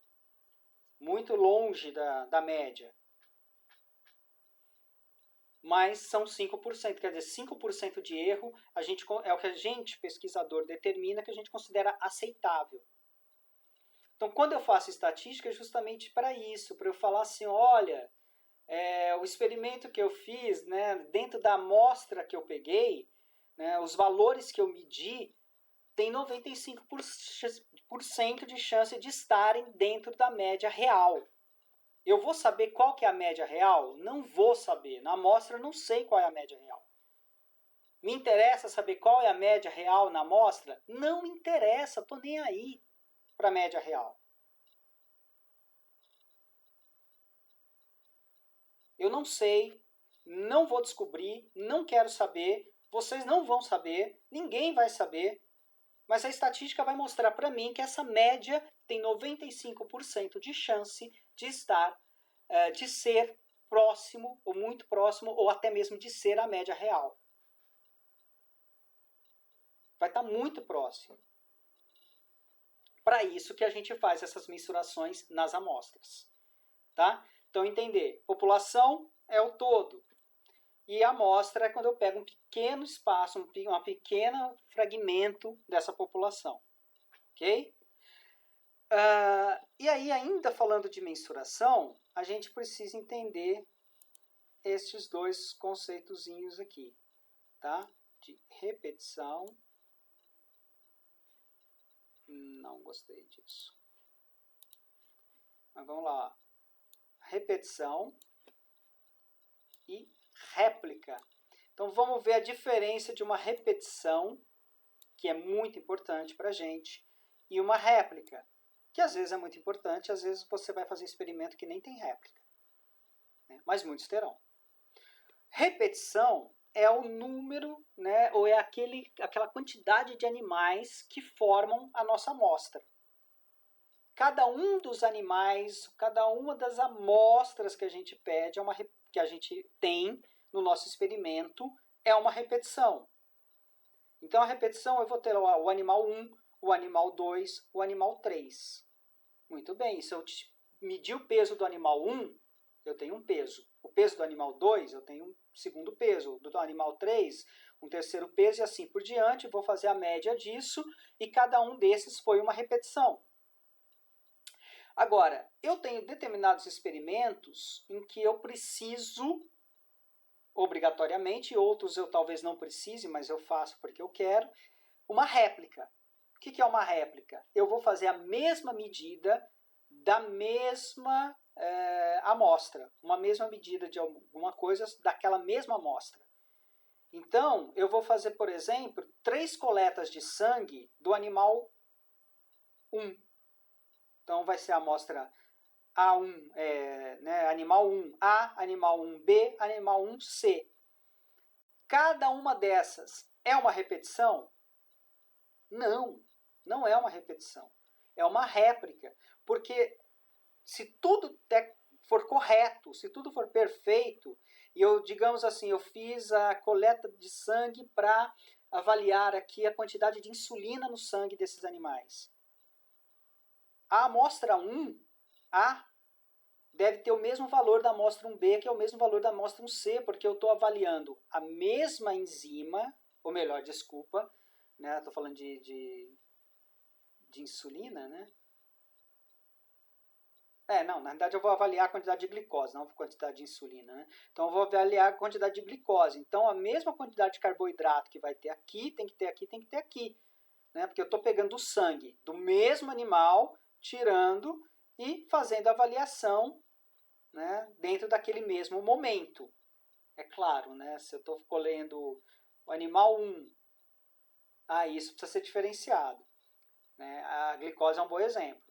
Muito longe da média. Mas são 5%. Quer dizer, 5% de erro é o que a gente, pesquisador, determina que a gente considera aceitável. Então, quando eu faço estatística, é justamente para isso, para eu falar assim, olha, o experimento que eu fiz, né, dentro da amostra que eu peguei, né, os valores que eu medi, tem 95% de chance de estarem dentro da média real. Eu vou saber qual que é a média real? Não vou saber. Na amostra eu não sei qual é a média real. Me interessa saber qual é a média real na amostra? Não me interessa, estou nem aí para a média real. Eu não sei, não vou descobrir, não quero saber, vocês não vão saber, ninguém vai saber, mas a estatística vai mostrar para mim que essa média tem 95% de chance de estar, de ser próximo, ou muito próximo, ou até mesmo de ser a média real. Vai estar muito próximo. Para isso que a gente faz essas mensurações nas amostras. Tá? Então, entender, população é o todo. E a amostra é quando eu pego um pequeno espaço, um pequeno fragmento dessa população. Ok? E aí, ainda falando de mensuração, a gente precisa entender estes dois conceitozinhos aqui, tá? De repetição. Não gostei disso. Mas vamos lá. Repetição e réplica. Então, vamos ver a diferença de uma repetição, que é muito importante para a gente, e uma réplica, que às vezes é muito importante, às vezes você vai fazer experimento que nem tem réplica, né? Mas muitos terão. Repetição é o número, né, ou é aquela quantidade de animais que formam a nossa amostra. Cada um dos animais, cada uma das amostras que a gente pede, que a gente tem no nosso experimento, é uma repetição. Então, a repetição, eu vou ter o animal 1, o animal 2, o animal 3. Muito bem, se eu medir o peso do animal 1, eu tenho um peso. O peso do animal 2, eu tenho um segundo peso. Do animal 3, um terceiro peso e assim por diante. Vou fazer a média disso e cada um desses foi uma repetição. Agora, eu tenho determinados experimentos em que eu preciso, obrigatoriamente, outros eu talvez não precise, mas eu faço porque eu quero, uma réplica. O que é uma réplica? Eu vou fazer a mesma medida da mesma amostra, uma mesma medida de alguma coisa daquela mesma amostra. Então, eu vou fazer, por exemplo, 3 coletas de sangue do animal 1. Então, vai ser a amostra A1, né, animal 1A, animal 1B, animal 1C. Cada uma dessas é uma repetição? Não, não é uma repetição. É uma réplica. Porque se tudo for correto, se tudo for perfeito, e eu, digamos assim, eu fiz a coleta de sangue para avaliar aqui a quantidade de insulina no sangue desses animais. A amostra 1A deve ter o mesmo valor da amostra 1B, que é o mesmo valor da amostra 1C, porque eu estou avaliando a mesma enzima, ou melhor, desculpa, né? Estou falando de insulina, né? Não, na verdade eu vou avaliar a quantidade de glicose, não a quantidade de insulina, né? Então eu vou avaliar a quantidade de glicose. Então a mesma quantidade de carboidrato que vai ter aqui, tem que ter aqui, tem que ter aqui, né? Porque eu estou pegando o sangue do mesmo animal, tirando e fazendo a avaliação, né, dentro daquele mesmo momento. É claro, né? Se eu estou colhendo o animal 1, isso precisa ser diferenciado, né? A glicose é um bom exemplo.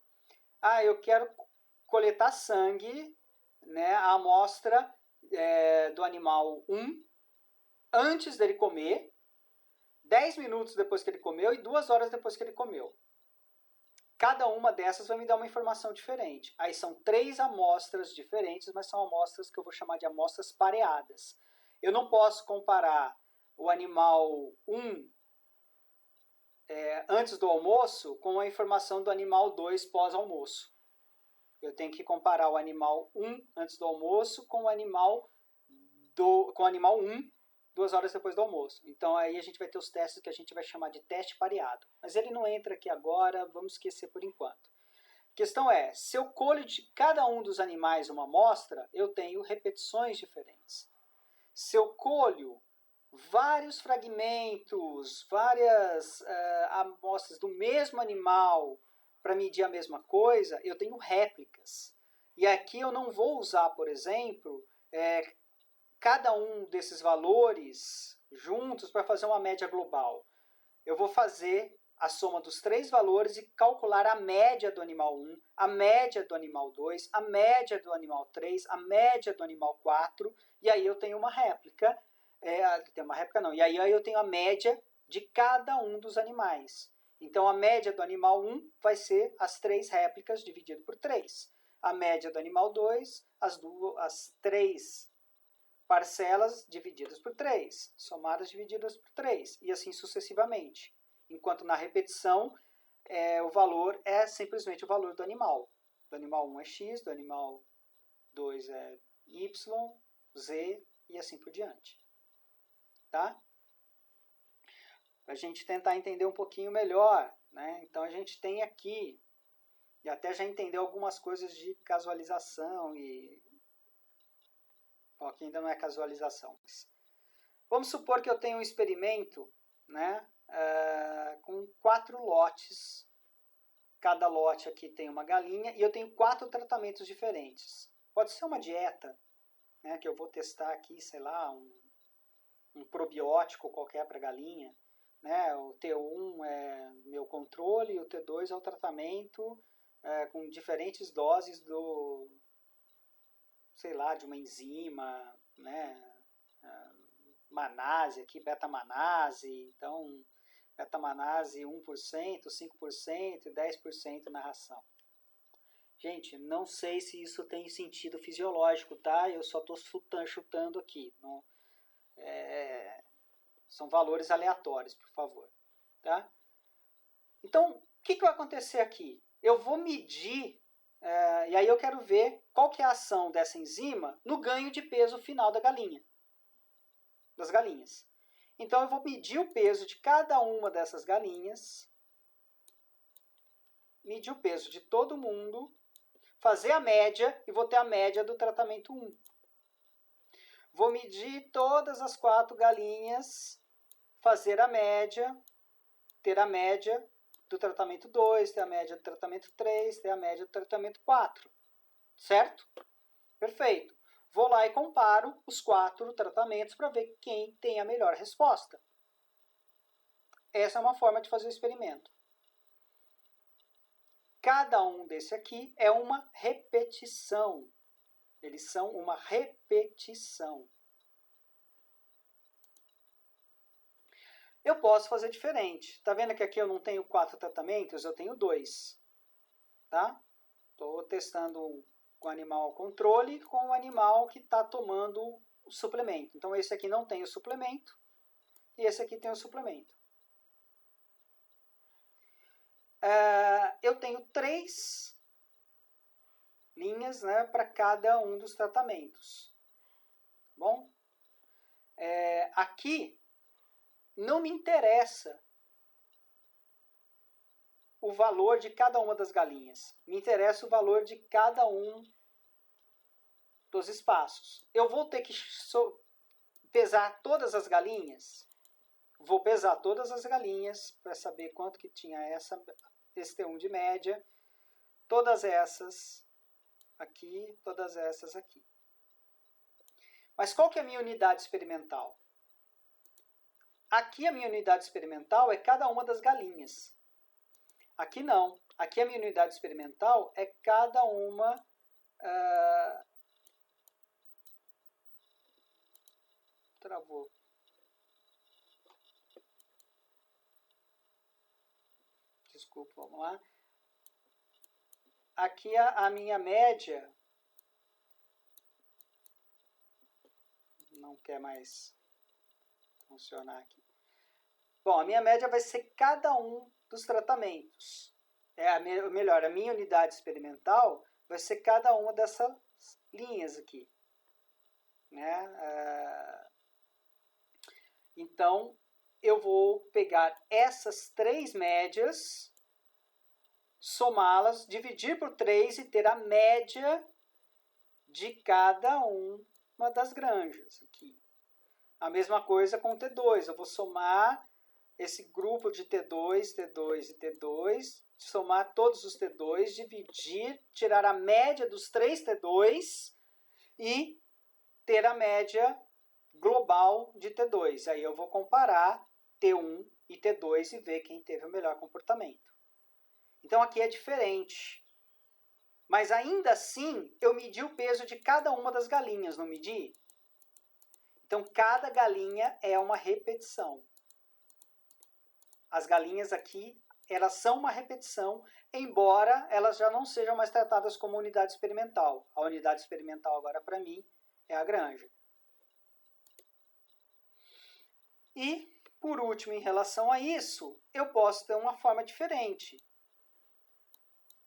Eu quero coletar sangue, né, a amostra do animal 1 antes dele comer, 10 minutos depois que ele comeu e 2 horas depois que ele comeu. Cada uma dessas vai me dar uma informação diferente. Aí são 3 amostras diferentes, mas são amostras que eu vou chamar de amostras pareadas. Eu não posso comparar o animal 1 antes do almoço com a informação do animal 2 pós-almoço. Eu tenho que comparar o animal 1 antes do almoço com o animal 1 2 horas depois do almoço. Então aí a gente vai ter os testes que a gente vai chamar de teste pareado. Mas ele não entra aqui agora, vamos esquecer por enquanto. A questão é, se eu colho de cada um dos animais uma amostra, eu tenho repetições diferentes. Se eu colho vários fragmentos, várias amostras do mesmo animal para medir a mesma coisa, eu tenho réplicas. E aqui eu não vou usar, por exemplo, cada um desses valores juntos para fazer uma média global. Eu vou fazer a soma dos 3 valores e calcular a média do animal 1, a média do animal 2, a média do animal 3, a média do animal 4, e aí eu tenho uma réplica. E aí eu tenho a média de cada um dos animais. Então a média do animal 1 vai ser as 3 réplicas dividido por 3. A média do animal 2, as 3 parcelas divididas por 3, somadas divididas por 3, e assim sucessivamente. Enquanto na repetição, o valor é simplesmente o valor do animal. Do animal 1 é x, do animal 2 é y, z e assim por diante. Tá? Para a gente tentar entender um pouquinho melhor, né? Então a gente tem aqui, e até já entendeu algumas coisas de casualização e... Bom, aqui ainda não é casualização. Mas... Vamos supor que eu tenho um experimento, né, com 4 lotes. Cada lote aqui tem uma galinha e eu tenho 4 tratamentos diferentes. Pode ser uma dieta, né, que eu vou testar aqui, sei lá, um probiótico qualquer para galinha. Né? O T1 é meu controle, o T2 é o tratamento com diferentes doses sei lá, de uma enzima, né? Manase aqui, beta-manase, então beta-manase 1%, 5% e 10% na ração. Gente, não sei se isso tem sentido fisiológico, tá? Eu só estou chutando aqui. Não, são valores aleatórios, por favor. Tá? Então, o que vai acontecer aqui? Eu vou medir, e aí eu quero ver qual que é a ação dessa enzima no ganho de peso final das galinhas. Então, eu vou medir o peso de cada uma dessas galinhas, medir o peso de todo mundo, fazer a média e vou ter a média do tratamento 1. Vou medir todas as 4 galinhas, fazer a média, ter a média do tratamento 2, ter a média do tratamento 3, ter a média do tratamento 4. Certo? Perfeito. Vou lá e comparo os 4 tratamentos para ver quem tem a melhor resposta. Essa é uma forma de fazer o experimento. Cada um desse aqui é uma repetição. Eles são uma repetição. Eu posso fazer diferente. Está vendo que aqui eu não tenho 4 tratamentos? Eu tenho 2. Tá? Estou testando com o animal controle com o animal que está tomando o suplemento. Então, esse aqui não tem o suplemento e esse aqui tem o suplemento. Eu tenho 3 linhas, né, para cada um dos tratamentos. Bom, aqui não me interessa o valor de cada uma das galinhas. Me interessa o valor de cada um dos espaços. Eu vou ter que pesar todas as galinhas? Vou pesar todas as galinhas para saber quanto que tinha esse T1 de média. Todas essas aqui, todas essas aqui. Mas qual que é a minha unidade experimental? Aqui a minha unidade experimental é cada uma das galinhas. Aqui não. Aqui a minha unidade experimental é cada uma... Travou. Desculpa, vamos lá. Aqui a minha média... Não quer mais funcionar aqui. Bom, a minha média vai ser cada um dos tratamentos. Melhor, a minha unidade experimental vai ser cada uma dessas linhas aqui. Né? Então, eu vou pegar essas 3 médias, somá-las, dividir por 3 e ter a média de cada uma das granjas aqui. A mesma coisa com o T2. Eu vou somar esse grupo de T2, T2 e T2, somar todos os T2, dividir, tirar a média dos 3 T2 e ter a média global de T2. Aí eu vou comparar T1 e T2 e ver quem teve o melhor comportamento. Então aqui é diferente. Mas ainda assim, eu medi o peso de cada uma das galinhas, não medi? Então cada galinha é uma repetição. As galinhas aqui, elas são uma repetição, embora elas já não sejam mais tratadas como unidade experimental. A unidade experimental agora, para mim, é a granja. E, por último, em relação a isso, eu posso ter uma forma diferente,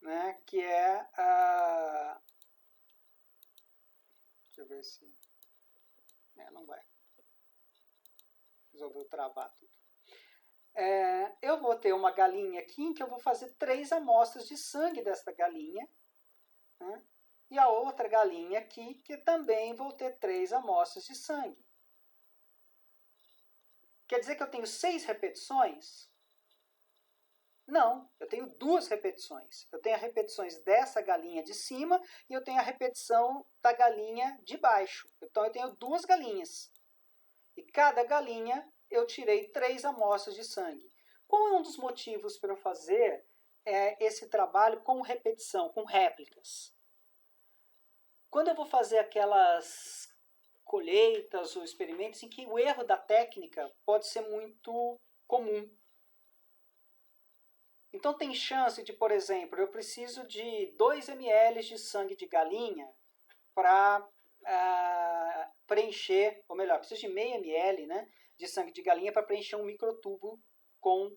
né? Que é a... Deixa eu ver se... não vai. Resolveu travar tudo. Eu vou ter uma galinha aqui em que eu vou fazer 3 amostras de sangue dessa galinha, né? E a outra galinha aqui que também vou ter 3 amostras de sangue. Quer dizer que eu tenho 6 repetições? Não, eu tenho 2 repetições. Eu tenho as repetições dessa galinha de cima e eu tenho a repetição da galinha de baixo. Então eu tenho 2 galinhas. E cada galinha eu tirei 3 amostras de sangue. Qual é um dos motivos para eu fazer esse trabalho com repetição, com réplicas? Quando eu vou fazer aquelas colheitas ou experimentos em que o erro da técnica pode ser muito comum. Então tem chance de, por exemplo, eu preciso de 2 ml de sangue de galinha para preencher, ou melhor, preciso de meio ml, né, de sangue de galinha para preencher um microtubo com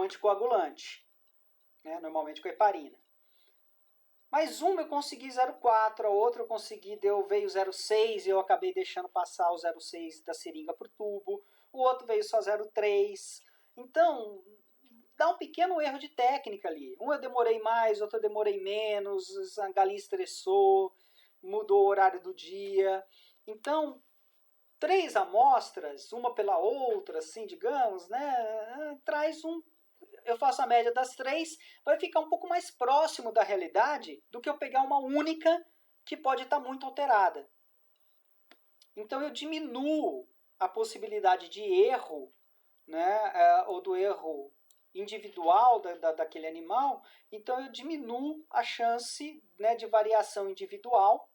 anticoagulante, né, normalmente com heparina. Mas uma eu consegui 0,4, a outra eu consegui, veio 0,6 e eu acabei deixando passar o 0,6 da seringa para o tubo, o outro veio só 0,3. Então, dá um pequeno erro de técnica ali. Um eu demorei mais, outro eu demorei menos, a galinha estressou, mudou o horário do dia. Então, 3 amostras, uma pela outra, assim, digamos, né, traz eu faço a média das 3, vai ficar um pouco mais próximo da realidade do que eu pegar uma única que pode estar muito alterada. Então eu diminuo a possibilidade de erro, né, ou do erro individual daquele animal, então eu diminuo a chance, né, de variação individual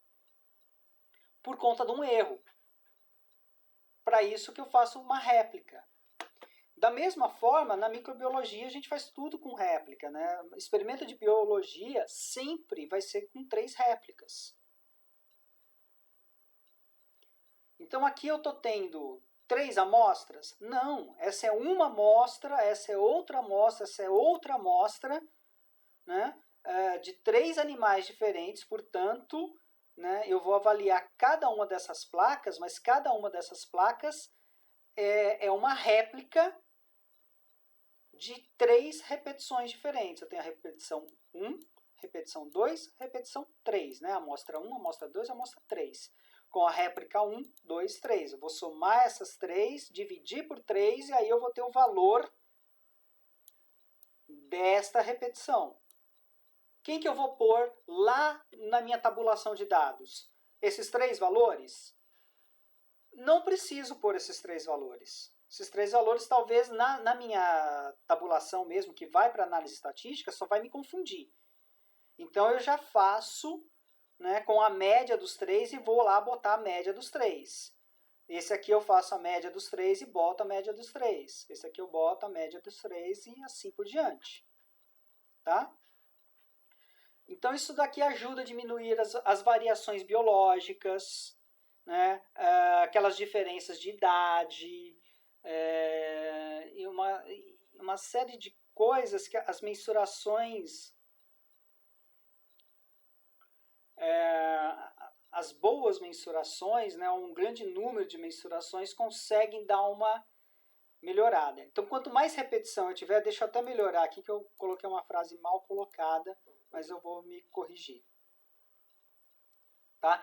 por conta de um erro. Para isso que eu faço uma réplica. Da mesma forma, na microbiologia a gente faz tudo com réplica, né? Experimento de biologia sempre vai ser com 3 réplicas. Então aqui eu estou tendo 3 amostras? Não, essa é uma amostra, essa é outra amostra, essa é outra amostra, né? De 3 animais diferentes, portanto, né, eu vou avaliar cada uma dessas placas, mas cada uma dessas placas é uma réplica de 3 repetições diferentes. Eu tenho a repetição 1, repetição 2, repetição 3, né? Amostra 1, amostra 2, amostra 3. Com a réplica 1, 2, 3. Eu vou somar essas 3, dividir por 3, e aí eu vou ter o valor desta repetição. Quem que eu vou pôr lá na minha tabulação de dados? Esses 3 valores? Não preciso pôr esses 3 valores. Esses 3 valores, talvez, na minha tabulação mesmo, que vai para análise estatística, só vai me confundir. Então, eu já faço, né, com a média dos 3 e vou lá botar a média dos 3. Esse aqui eu faço a média dos 3 e boto a média dos 3. Esse aqui eu boto a média dos 3 e assim por diante. Tá? Então, isso daqui ajuda a diminuir as variações biológicas, né? Aquelas diferenças de idade, e uma série de coisas que as mensurações, as boas mensurações, né? Um grande número de mensurações conseguem dar uma melhorada. Então, quanto mais repetição eu tiver, deixa eu até melhorar aqui, que eu coloquei uma frase mal colocada, mas eu vou me corrigir. Tá?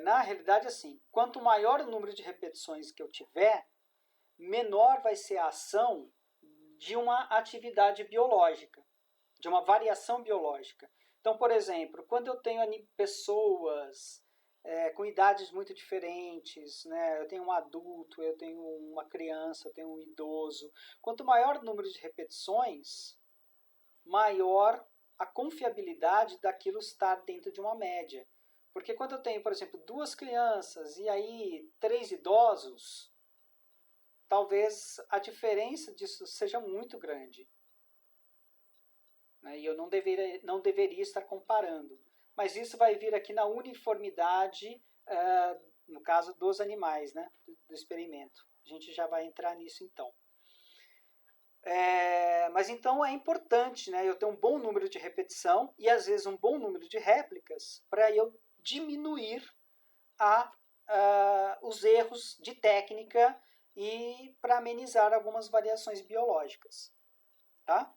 Na realidade, assim, quanto maior o número de repetições que eu tiver, menor vai ser a ação de uma atividade biológica, de uma variação biológica. Então, por exemplo, quando eu tenho pessoas com idades muito diferentes, né? Eu tenho um adulto, eu tenho uma criança, eu tenho um idoso. Quanto maior o número de repetições, maior a confiabilidade daquilo estar dentro de uma média. Porque quando eu tenho, por exemplo, 2 crianças e aí 3 idosos, talvez a diferença disso seja muito grande. Né? E eu não deveria estar comparando. Mas isso vai vir aqui na uniformidade, no caso dos animais, né? do experimento. A gente já vai entrar nisso então. Mas então é importante, né, eu ter um bom número de repetição e às vezes um bom número de réplicas para eu diminuir os erros de técnica e para amenizar algumas variações biológicas. Tá?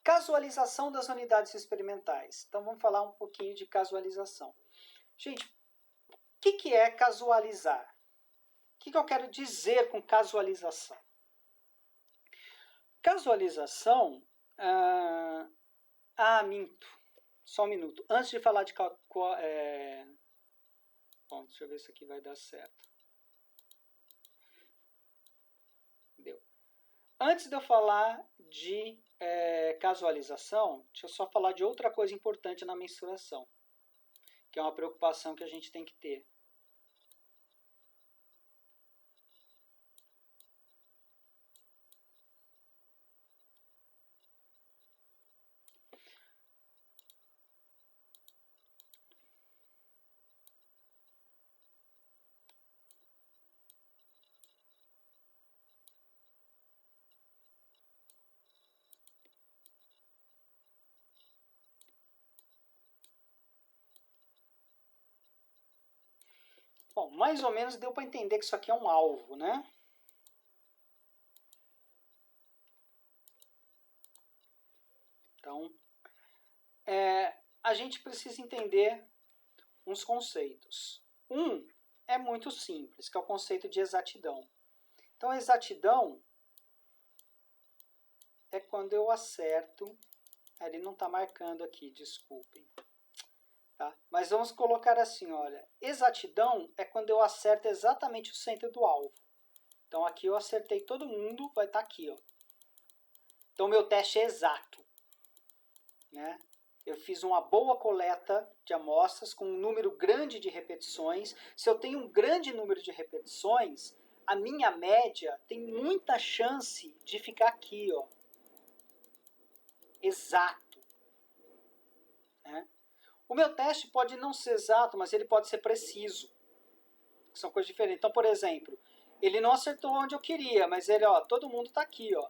Casualização das unidades experimentais. Então vamos falar um pouquinho de casualização. Gente, o que é casualizar? O que eu quero dizer com casualização? Casualização, minto, só um minuto. Antes de falar de bom, deixa eu ver se aqui vai dar certo. Deu. Antes de eu falar de casualização, deixa eu só falar de outra coisa importante na mensuração, que é uma preocupação que a gente tem que ter. Bom, mais ou menos deu para entender que isso aqui é um alvo, né? Então, a gente precisa entender uns conceitos. Um é muito simples, que é o conceito de exatidão. Então, a exatidão é quando eu acerto. Ele não está marcando aqui, desculpem. Tá? Mas vamos colocar assim, olha. Exatidão é quando eu acerto exatamente o centro do alvo. Então, aqui eu acertei todo mundo, vai estar aqui. Ó. Então, meu teste é exato. Né? Eu fiz uma boa coleta de amostras com um número grande de repetições. Se eu tenho um grande número de repetições, a minha média tem muita chance de ficar aqui, ó, exato. Né? O meu teste pode não ser exato, mas ele pode ser preciso. São coisas diferentes. Então, por exemplo, ele não acertou onde eu queria, mas ele, ó, todo mundo está aqui, ó.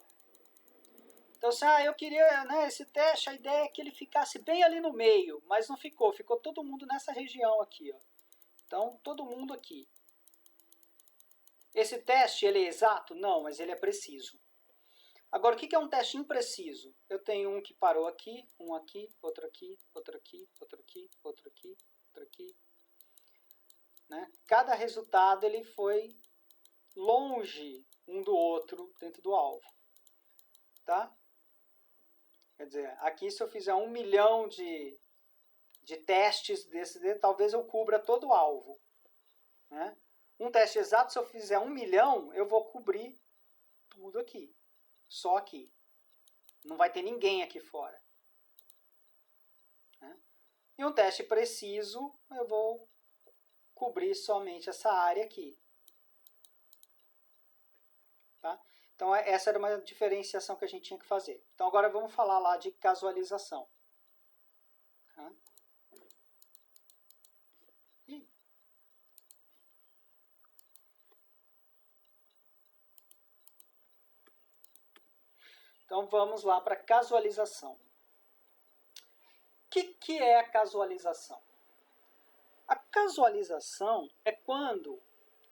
Então, assim, eu queria, né, esse teste, a ideia é que ele ficasse bem ali no meio, mas não ficou, ficou todo mundo nessa região aqui, ó. Então, todo mundo aqui. Esse teste ele é exato? Não, mas ele é preciso. Agora, o que é um teste impreciso? Eu tenho um que parou aqui, um aqui, outro aqui, outro aqui, outro aqui, outro aqui, outro aqui. Né? Cada resultado ele foi longe um do outro dentro do alvo. Tá? Quer dizer, aqui se eu fizer 1 milhão de testes desse, talvez eu cubra todo o alvo. Né? Um teste exato, se eu fizer 1 milhão, eu vou cobrir tudo aqui. Só aqui. Não vai ter ninguém aqui fora. Né? E um teste preciso, eu vou cobrir somente essa área aqui. Tá? Então, essa era uma diferenciação que a gente tinha que fazer. Então, agora vamos falar lá de casualização. Tá? Então, vamos lá para casualização. O que é a casualização? A casualização é quando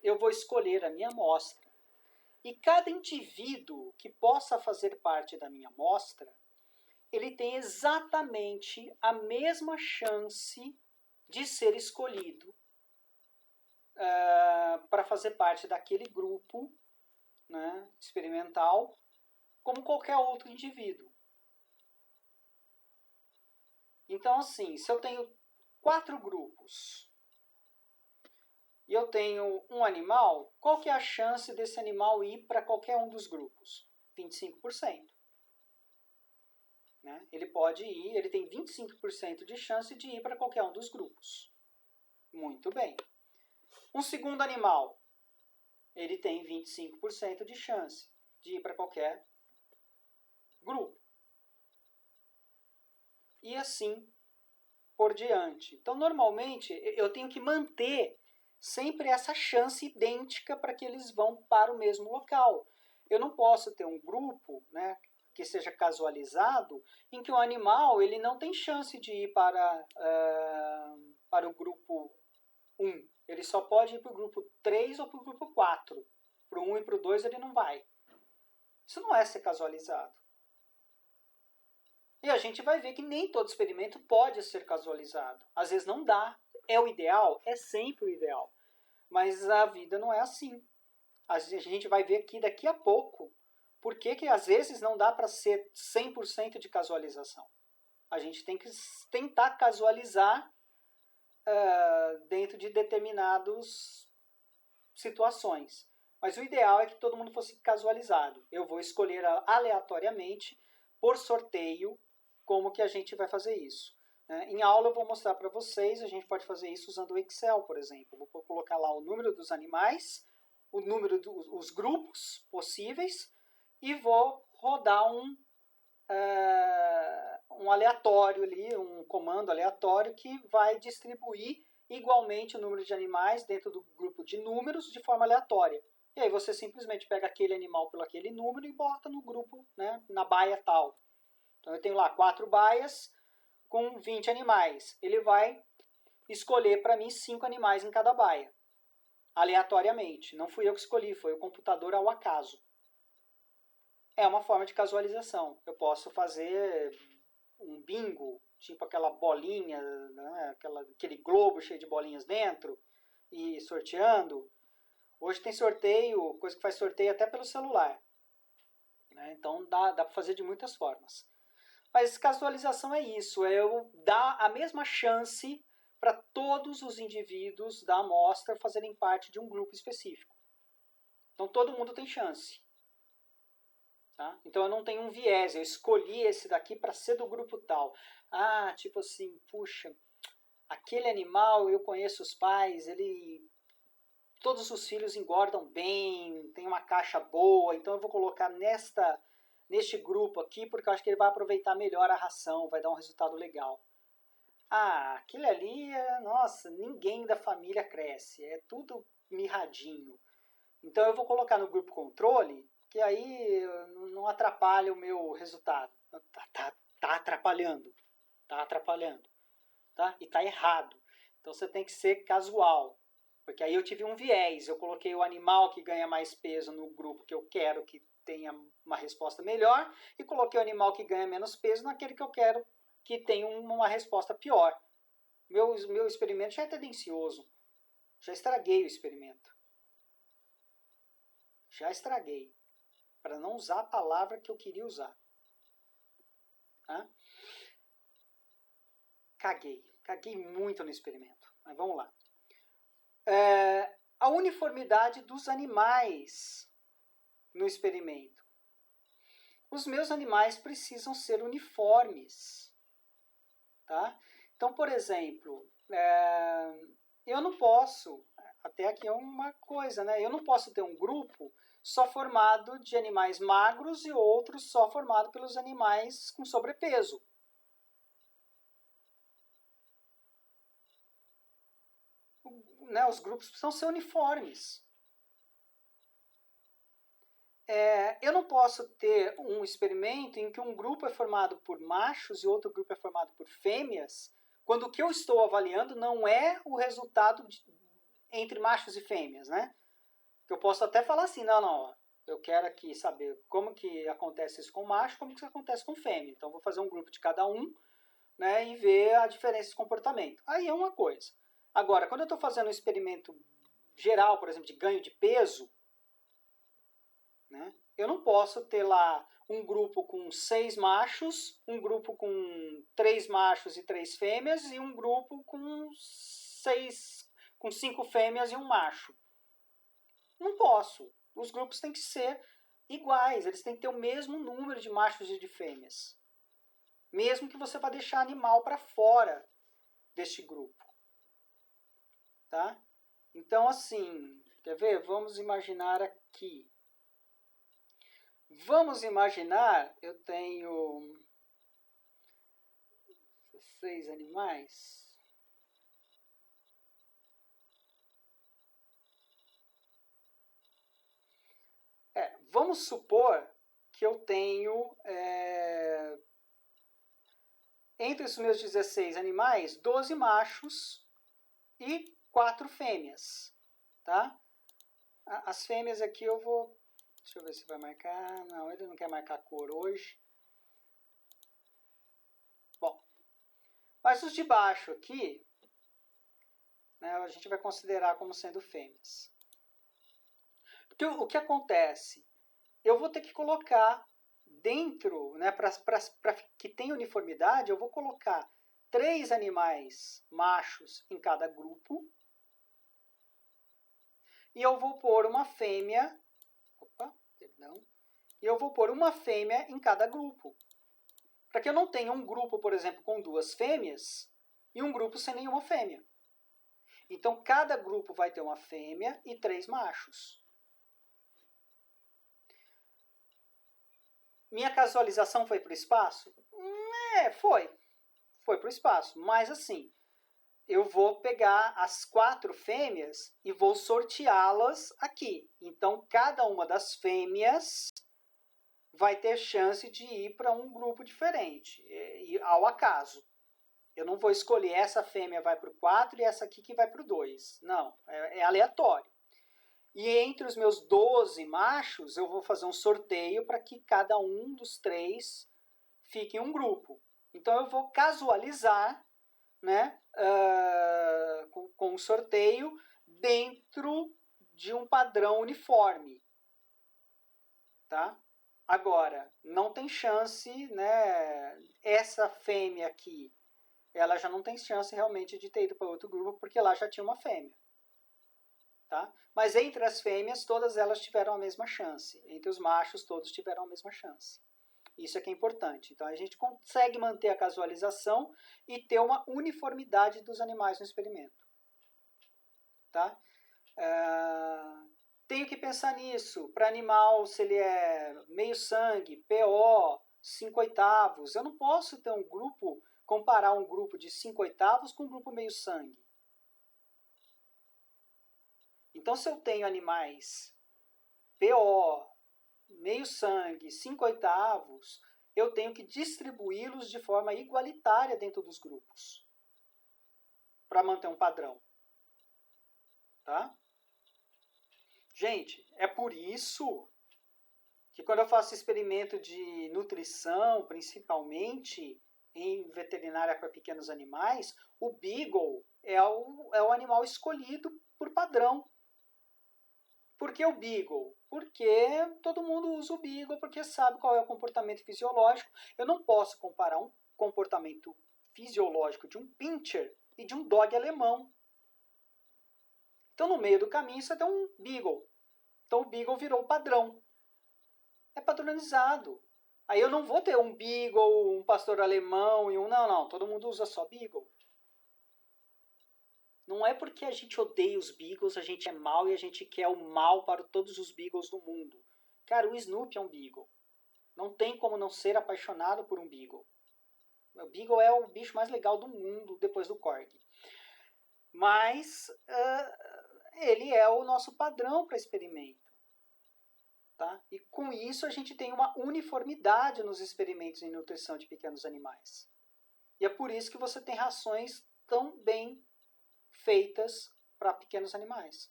eu vou escolher a minha amostra e cada indivíduo que possa fazer parte da minha amostra, ele tem exatamente a mesma chance de ser escolhido para fazer parte daquele grupo, né, experimental, como qualquer outro indivíduo. Então, assim, se eu tenho 4 grupos e eu tenho um animal, qual que é a chance desse animal ir para qualquer um dos grupos? 25%. Né? Ele pode ir, ele tem 25% de chance de ir para qualquer um dos grupos. Muito bem. Um segundo animal, ele tem 25% de chance de ir para qualquer grupo. E assim por diante. Então, normalmente, eu tenho que manter sempre essa chance idêntica para que eles vão para o mesmo local. Eu não posso ter um grupo, né, que seja casualizado, em que o animal ele não tem chance de ir para o grupo 1. Ele só pode ir para o grupo 3 ou para o grupo 4. Para o 1 e para o 2 ele não vai. Isso não é ser casualizado. E a gente vai ver que nem todo experimento pode ser casualizado. Às vezes não dá. É o ideal? É sempre o ideal. Mas a vida não é assim. A gente vai ver aqui daqui a pouco por que às vezes não dá para ser 100% de casualização. A gente tem que tentar casualizar dentro de determinadas situações. Mas o ideal é que todo mundo fosse casualizado. Eu vou escolher aleatoriamente, por sorteio, como que a gente vai fazer isso. Em aula eu vou mostrar para vocês, a gente pode fazer isso usando o Excel, por exemplo. Vou colocar lá o número dos animais, o número dos grupos possíveis e vou rodar um aleatório ali, um comando aleatório que vai distribuir igualmente o número de animais dentro do grupo de números de forma aleatória. E aí você simplesmente pega aquele animal pelo aquele número e bota no grupo, né, na baia tal. Então eu tenho lá 4 baias com 20 animais. Ele vai escolher para mim 5 animais em cada baia, aleatoriamente. Não fui eu que escolhi, foi o computador ao acaso. É uma forma de casualização. Eu posso fazer um bingo, tipo aquela bolinha, né, aquele globo cheio de bolinhas dentro, e sorteando. Hoje tem sorteio, coisa que faz sorteio até pelo celular. Né? Então dá para fazer de muitas formas. Mas casualização é isso, é eu dar a mesma chance para todos os indivíduos da amostra fazerem parte de um grupo específico. Então todo mundo tem chance. Tá? Então eu não tenho um viés, eu escolhi esse daqui para ser do grupo tal. Ah, tipo assim, puxa, aquele animal, eu conheço os pais, todos os filhos engordam bem, tem uma caixa boa, então eu vou colocar neste grupo aqui porque eu acho que ele vai aproveitar melhor a ração, vai dar um resultado legal. Ah, aquele ali, nossa, ninguém da família cresce, é tudo mirradinho. Então eu vou colocar no grupo controle, que aí não atrapalha o meu resultado. Tá atrapalhando. Tá atrapalhando. Tá? E tá errado. Então você tem que ser casual. Porque aí eu tive um viés, eu coloquei o animal que ganha mais peso no grupo que eu quero que tenha uma resposta melhor e coloquei o animal que ganha menos peso naquele que eu quero que tenha uma resposta pior. Meu experimento já é tendencioso. Já estraguei o experimento. Já estraguei. Para não usar a palavra que eu queria usar. Tá? Caguei muito no experimento. Mas vamos lá. A uniformidade dos animais no experimento. Os meus animais precisam ser uniformes. Tá? Então, por exemplo, eu não posso, até aqui é uma coisa, né? Eu não posso ter um grupo só formado de animais magros e outros só formado pelos animais com sobrepeso. Né? Os grupos precisam ser uniformes. Eu não posso ter um experimento em que um grupo é formado por machos e outro grupo é formado por fêmeas, quando o que eu estou avaliando não é o resultado entre machos e fêmeas, né? Que eu posso até falar assim, não, eu quero aqui saber como que acontece isso com macho, como que isso acontece com fêmea. Então, vou fazer um grupo de cada um, né, e ver a diferença de comportamento. Aí é uma coisa. Agora, quando eu estou fazendo um experimento geral, por exemplo, de ganho de peso, né, eu não posso ter lá um grupo com 6 machos, um grupo com 3 machos e 3 fêmeas e um grupo com 5 fêmeas e um macho. Não posso. Os grupos têm que ser iguais, eles têm que ter o mesmo número de machos e de fêmeas. Mesmo que você vá deixar animal para fora deste grupo. Tá? Então, assim, quer ver? Vamos imaginar aqui. Vamos imaginar, eu tenho 6 animais. Vamos supor que eu tenho, entre os meus 16 animais, 12 machos e 4 fêmeas. Tá? As fêmeas aqui eu vou... Deixa eu ver se vai marcar. Não, ele não quer marcar cor hoje. Bom, mas os de baixo aqui, né, a gente vai considerar como sendo fêmeas. Porque o que acontece? Eu vou ter que colocar dentro, né, para que tenha uniformidade, eu vou colocar 3 animais machos em cada grupo. E eu vou pôr uma fêmea... E eu vou pôr uma fêmea em cada grupo. Para que eu não tenha um grupo, por exemplo, com 2 fêmeas e um grupo sem nenhuma fêmea. Então, cada grupo vai ter uma fêmea e 3 machos. Minha casualização foi para o espaço? Foi. Foi para o espaço. Mas, assim, eu vou pegar as 4 fêmeas e vou sorteá-las aqui. Então, cada uma das fêmeas vai ter chance de ir para um grupo diferente, ao acaso. Eu não vou escolher essa fêmea vai para o 4 e essa aqui que vai para o 2. Não, é aleatório. E entre os meus 12 machos, eu vou fazer um sorteio para que cada um dos 3 fique em um grupo. Então, eu vou casualizar, né, com um sorteio dentro de um padrão uniforme. Tá? Agora, não tem chance, né, essa fêmea aqui, ela já não tem chance realmente de ter ido para outro grupo, porque lá já tinha uma fêmea. Tá? Mas entre as fêmeas, todas elas tiveram a mesma chance. Entre os machos, todos tiveram a mesma chance. Isso é que é importante. Então, a gente consegue manter a casualização e ter uma uniformidade dos animais no experimento. Tá? Tenho que pensar nisso. Para animal, se ele é meio sangue, PO, 5/8. Eu não posso ter um grupo, comparar um grupo de 5/8 com um grupo meio sangue. Então, se eu tenho animais PO, meio sangue, 5/8, eu tenho que distribuí-los de forma igualitária dentro dos grupos para manter um padrão. Tá? Gente, é por isso que quando eu faço experimento de nutrição, principalmente em veterinária para pequenos animais, o Beagle é o animal escolhido por padrão. Por que o Beagle? Porque todo mundo usa o Beagle porque sabe qual é o comportamento fisiológico. Eu não posso comparar um comportamento fisiológico de um Pinscher e de um Dog alemão. Então, no meio do caminho, você tem um Beagle. Então, o Beagle virou o padrão. É padronizado. Aí eu não vou ter um Beagle, um pastor alemão e um... Não. Todo mundo usa só Beagle. Não é porque a gente odeia os Beagles, a gente é mal e a gente quer o mal para todos os Beagles do mundo. Cara, o Snoopy é um Beagle. Não tem como não ser apaixonado por um Beagle. O Beagle é o bicho mais legal do mundo depois do Corgi. Mas ele é o nosso padrão para experimento. Tá? E com isso a gente tem uma uniformidade nos experimentos em nutrição de pequenos animais. E é por isso que você tem rações tão bem feitas para pequenos animais.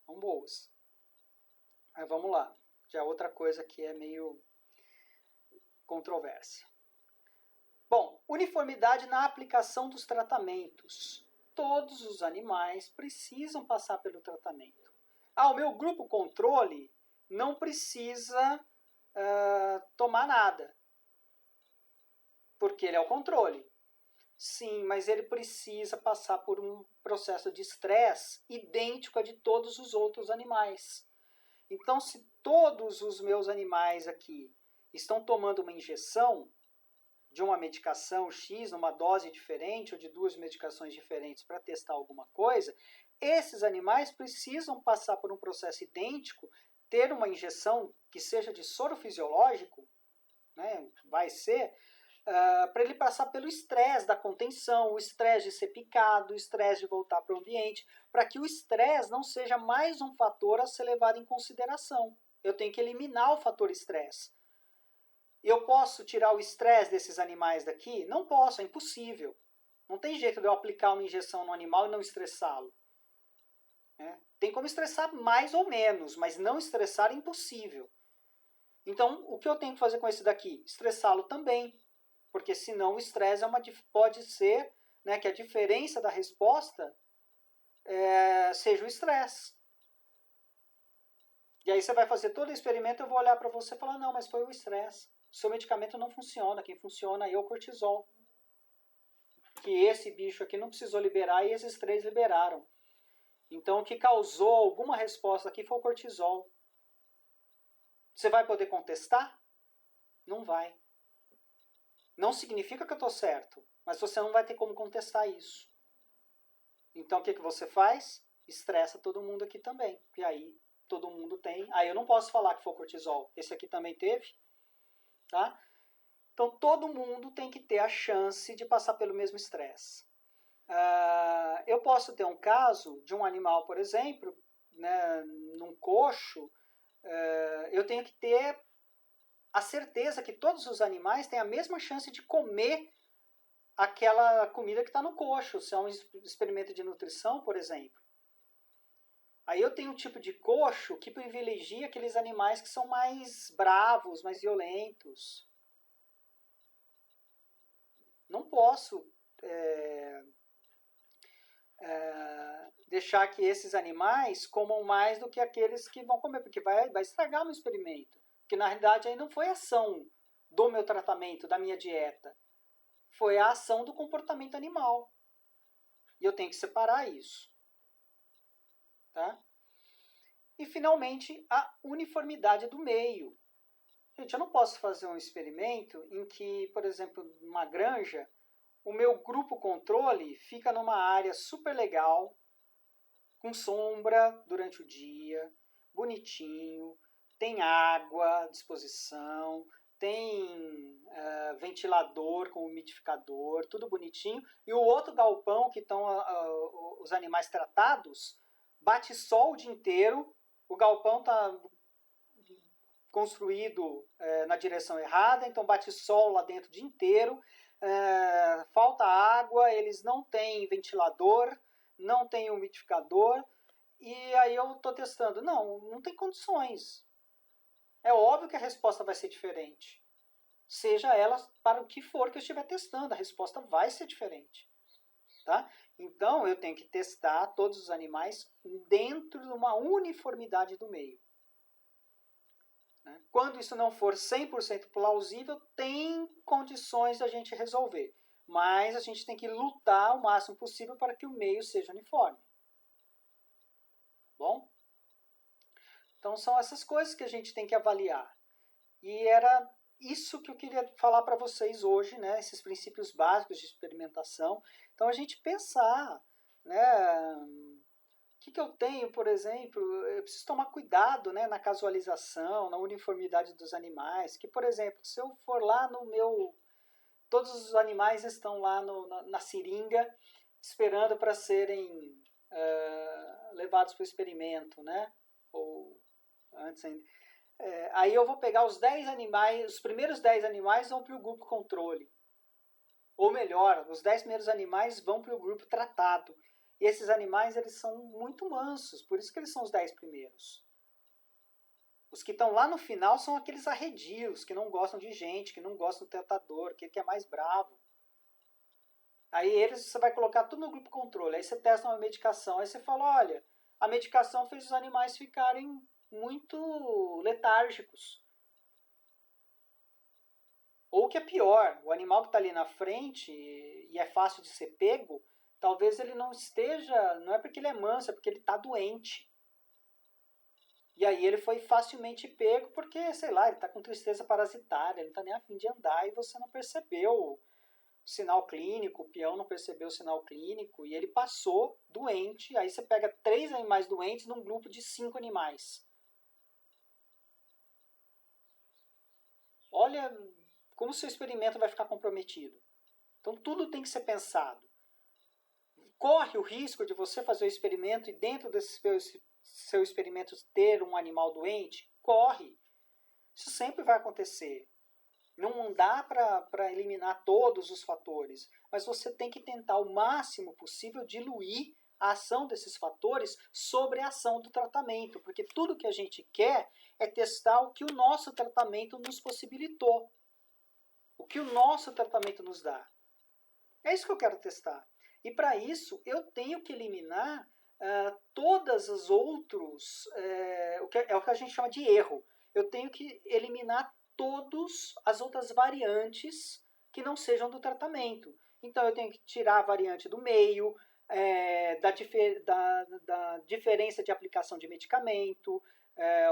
São boas. Mas vamos lá. Já outra coisa que é meio controvérsia. Bom, uniformidade na aplicação dos tratamentos. Todos os animais precisam passar pelo tratamento. O meu grupo controle não precisa tomar nada, porque ele é o controle. Sim, mas ele precisa passar por um processo de estresse idêntico a de todos os outros animais. Então, se todos os meus animais aqui estão tomando uma injeção de uma medicação X, numa dose diferente, ou de 2 medicações diferentes para testar alguma coisa, esses animais precisam passar por um processo idêntico, ter uma injeção que seja de soro fisiológico, né, vai ser, para ele passar pelo estresse da contenção, o estresse de ser picado, o estresse de voltar para o ambiente, para que o estresse não seja mais um fator a ser levado em consideração. Eu tenho que eliminar o fator estresse. Eu posso tirar o estresse desses animais daqui? Não posso, é impossível. Não tem jeito de eu aplicar uma injeção no animal e não estressá-lo. Tem como estressar mais ou menos, mas não estressar é impossível. Então, o que eu tenho que fazer com esse daqui? Estressá-lo também. Porque senão o estresse pode ser, né, que a diferença da resposta seja o estresse. E aí você vai fazer todo o experimento, eu vou olhar para você e falar, não, mas foi o estresse. O seu medicamento não funciona, quem funciona aí é o cortisol. Que esse bicho aqui não precisou liberar e esses 3 liberaram. Então o que causou alguma resposta aqui foi o cortisol. Você vai poder contestar? Não vai. Não significa que eu estou certo, mas você não vai ter como contestar isso. Então o que você faz? Estressa todo mundo aqui também. E aí todo mundo tem. Aí eu não posso falar que foi o cortisol. Esse aqui também teve. Tá? Então todo mundo tem que ter a chance de passar pelo mesmo estresse. Eu posso ter um caso de um animal, por exemplo, né, num coxo, eu tenho que ter a certeza que todos os animais têm a mesma chance de comer aquela comida que está no coxo, se é um experimento de nutrição, por exemplo. Aí eu tenho um tipo de coxo que privilegia aqueles animais que são mais bravos, mais violentos. Não posso deixar que esses animais comam mais do que aqueles que vão comer, porque vai estragar o meu experimento. Porque na realidade aí não foi a ação do meu tratamento, da minha dieta. Foi a ação do comportamento animal. E eu tenho que separar isso. Tá? E finalmente a uniformidade do meio. Gente, eu não posso fazer um experimento em que, por exemplo, numa granja, o meu grupo controle fica numa área super legal, com sombra durante o dia, bonitinho, tem água à disposição, tem ventilador com umidificador, tudo bonitinho. E o outro galpão, que estão os animais tratados, bate sol o dia inteiro, o galpão está construído na direção errada, então bate sol lá dentro o dia inteiro, falta água, eles não têm ventilador, não tem umidificador, e aí eu estou testando. Não tem condições. É óbvio que a resposta vai ser diferente. Seja ela para o que for que eu estiver testando, a resposta vai ser diferente. Tá? Então, eu tenho que testar todos os animais dentro de uma uniformidade do meio. Quando isso não for 100% plausível, tem condições de a gente resolver. Mas a gente tem que lutar o máximo possível para que o meio seja uniforme. Bom? Então são essas coisas que a gente tem que avaliar. E era isso que eu queria falar para vocês hoje, né? Esses princípios básicos de experimentação. Então a gente pensar, né? O que eu tenho, por exemplo, eu preciso tomar cuidado, né, na casualização, na uniformidade dos animais, que, por exemplo, se eu for lá no meu... Todos os animais estão lá na seringa, esperando para serem levados para o experimento, né? Ou antes ainda. Aí eu vou pegar os 10 animais, os primeiros 10 animais vão para o grupo controle. Ou melhor, os 10 primeiros animais vão para o grupo tratado. E esses animais, eles são muito mansos, por isso que eles são os 10 primeiros. Os que estão lá no final são aqueles arredios, que não gostam de gente, que não gostam do tratador, que é mais bravo. Aí eles, você vai colocar tudo no grupo controle, aí você testa uma medicação, aí você fala, olha, a medicação fez os animais ficarem muito letárgicos. Ou o que é pior, o animal que está ali na frente e é fácil de ser pego, talvez ele não esteja, não é porque ele é manso, é porque ele está doente. E aí ele foi facilmente pego porque, sei lá, ele está com tristeza parasitária, ele não está nem a fim de andar e você não percebeu o sinal clínico, o peão não percebeu o sinal clínico e ele passou doente. Aí você pega 3 animais doentes num grupo de 5 animais. Olha como o seu experimento vai ficar comprometido. Então tudo tem que ser pensado. Corre o risco de você fazer o experimento e dentro desse seu experimento ter um animal doente? Corre. Isso sempre vai acontecer. Não dá para eliminar todos os fatores, mas você tem que tentar o máximo possível diluir a ação desses fatores sobre a ação do tratamento, porque tudo que a gente quer é testar o que o nosso tratamento nos possibilitou, o que o nosso tratamento nos dá. É isso que eu quero testar. E para isso eu tenho que eliminar todas as outros, é o que a gente chama de erro. Eu tenho que eliminar todas as outras variantes que não sejam do tratamento. Então eu tenho que tirar a variante do meio, da diferença de aplicação de medicamento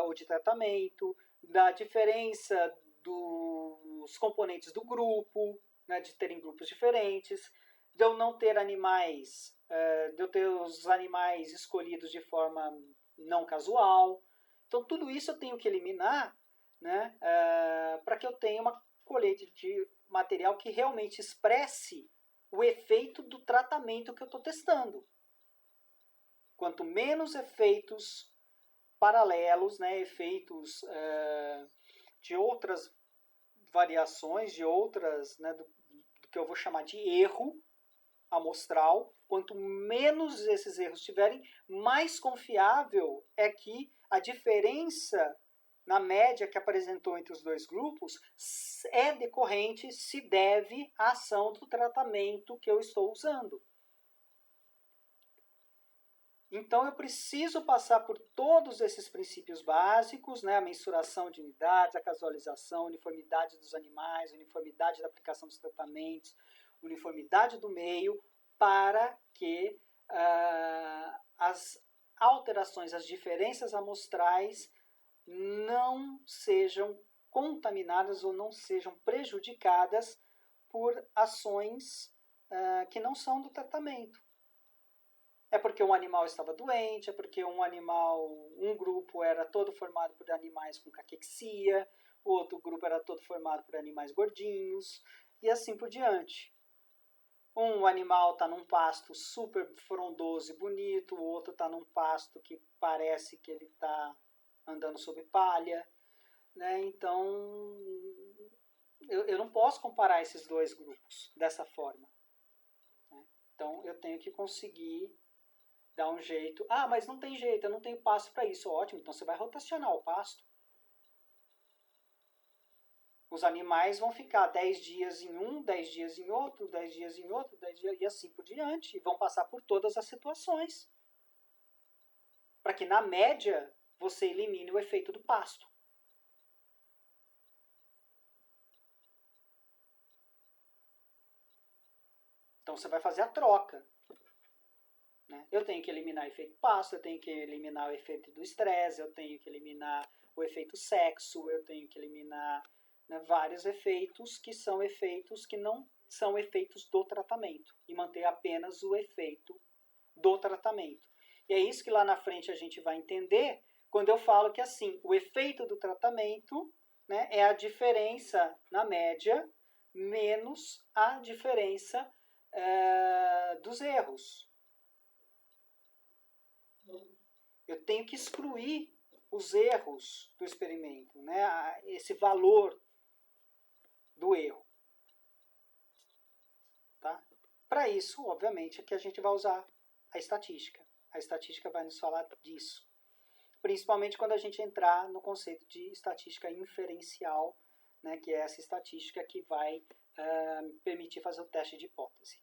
ou de tratamento, da diferença dos componentes do grupo, né, de terem grupos diferentes, de eu não ter animais, de eu ter os animais escolhidos de forma não casual. Então tudo isso eu tenho que eliminar, né, para que eu tenha uma colheita de material que realmente expresse o efeito do tratamento que eu estou testando. Quanto menos efeitos paralelos, né, efeitos de outras variações, de outras, né, do que eu vou chamar de erro amostral, quanto menos esses erros tiverem, mais confiável é que a diferença na média que apresentou entre os dois grupos é decorrente, se deve à ação do tratamento que eu estou usando. Então eu preciso passar por todos esses princípios básicos, né? A mensuração de unidades, a casualização, a uniformidade dos animais, a uniformidade da aplicação dos tratamentos, uniformidade do meio, para que as alterações, as diferenças amostrais não sejam contaminadas ou não sejam prejudicadas por ações que não são do tratamento. É porque um animal estava doente, é porque um grupo era todo formado por animais com caquexia, o outro grupo era todo formado por animais gordinhos, e assim por diante. Um animal está num pasto super frondoso e bonito, o outro está num pasto que parece que ele está andando sob palha, né? Então, eu não posso comparar esses dois grupos dessa forma, né? Então, eu tenho que conseguir dá um jeito. Ah, mas não tem jeito, eu não tenho pasto para isso. Ótimo, então você vai rotacionar o pasto. Os animais vão ficar 10 dias em um, 10 dias em outro, 10 dias em outro, 10 dias e assim por diante. E vão passar por todas as situações. Para que, na média, você elimine o efeito do pasto. Então você vai fazer a troca. Né? Eu tenho que eliminar o efeito pasto, eu tenho que eliminar o efeito do estresse, eu tenho que eliminar o efeito sexo, eu tenho que eliminar, né, vários efeitos que não são efeitos do tratamento e manter apenas o efeito do tratamento. E é isso que lá na frente a gente vai entender quando eu falo que assim, o efeito do tratamento, né, é a diferença na média menos a diferença dos erros. Eu tenho que excluir os erros do experimento, né? Esse valor do erro. Tá? Para isso, obviamente, é que a gente vai usar a estatística. A estatística vai nos falar disso. Principalmente quando a gente entrar no conceito de estatística inferencial, né, que é essa estatística que vai permitir fazer o teste de hipótese.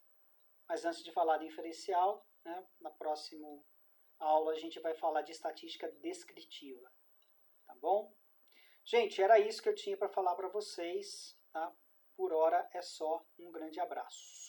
Mas antes de falar de inferencial, né, na próxima aula a gente vai falar de estatística descritiva. Tá bom? Gente, era isso que eu tinha para falar para vocês. Tá? Por hora é só. Um grande abraço.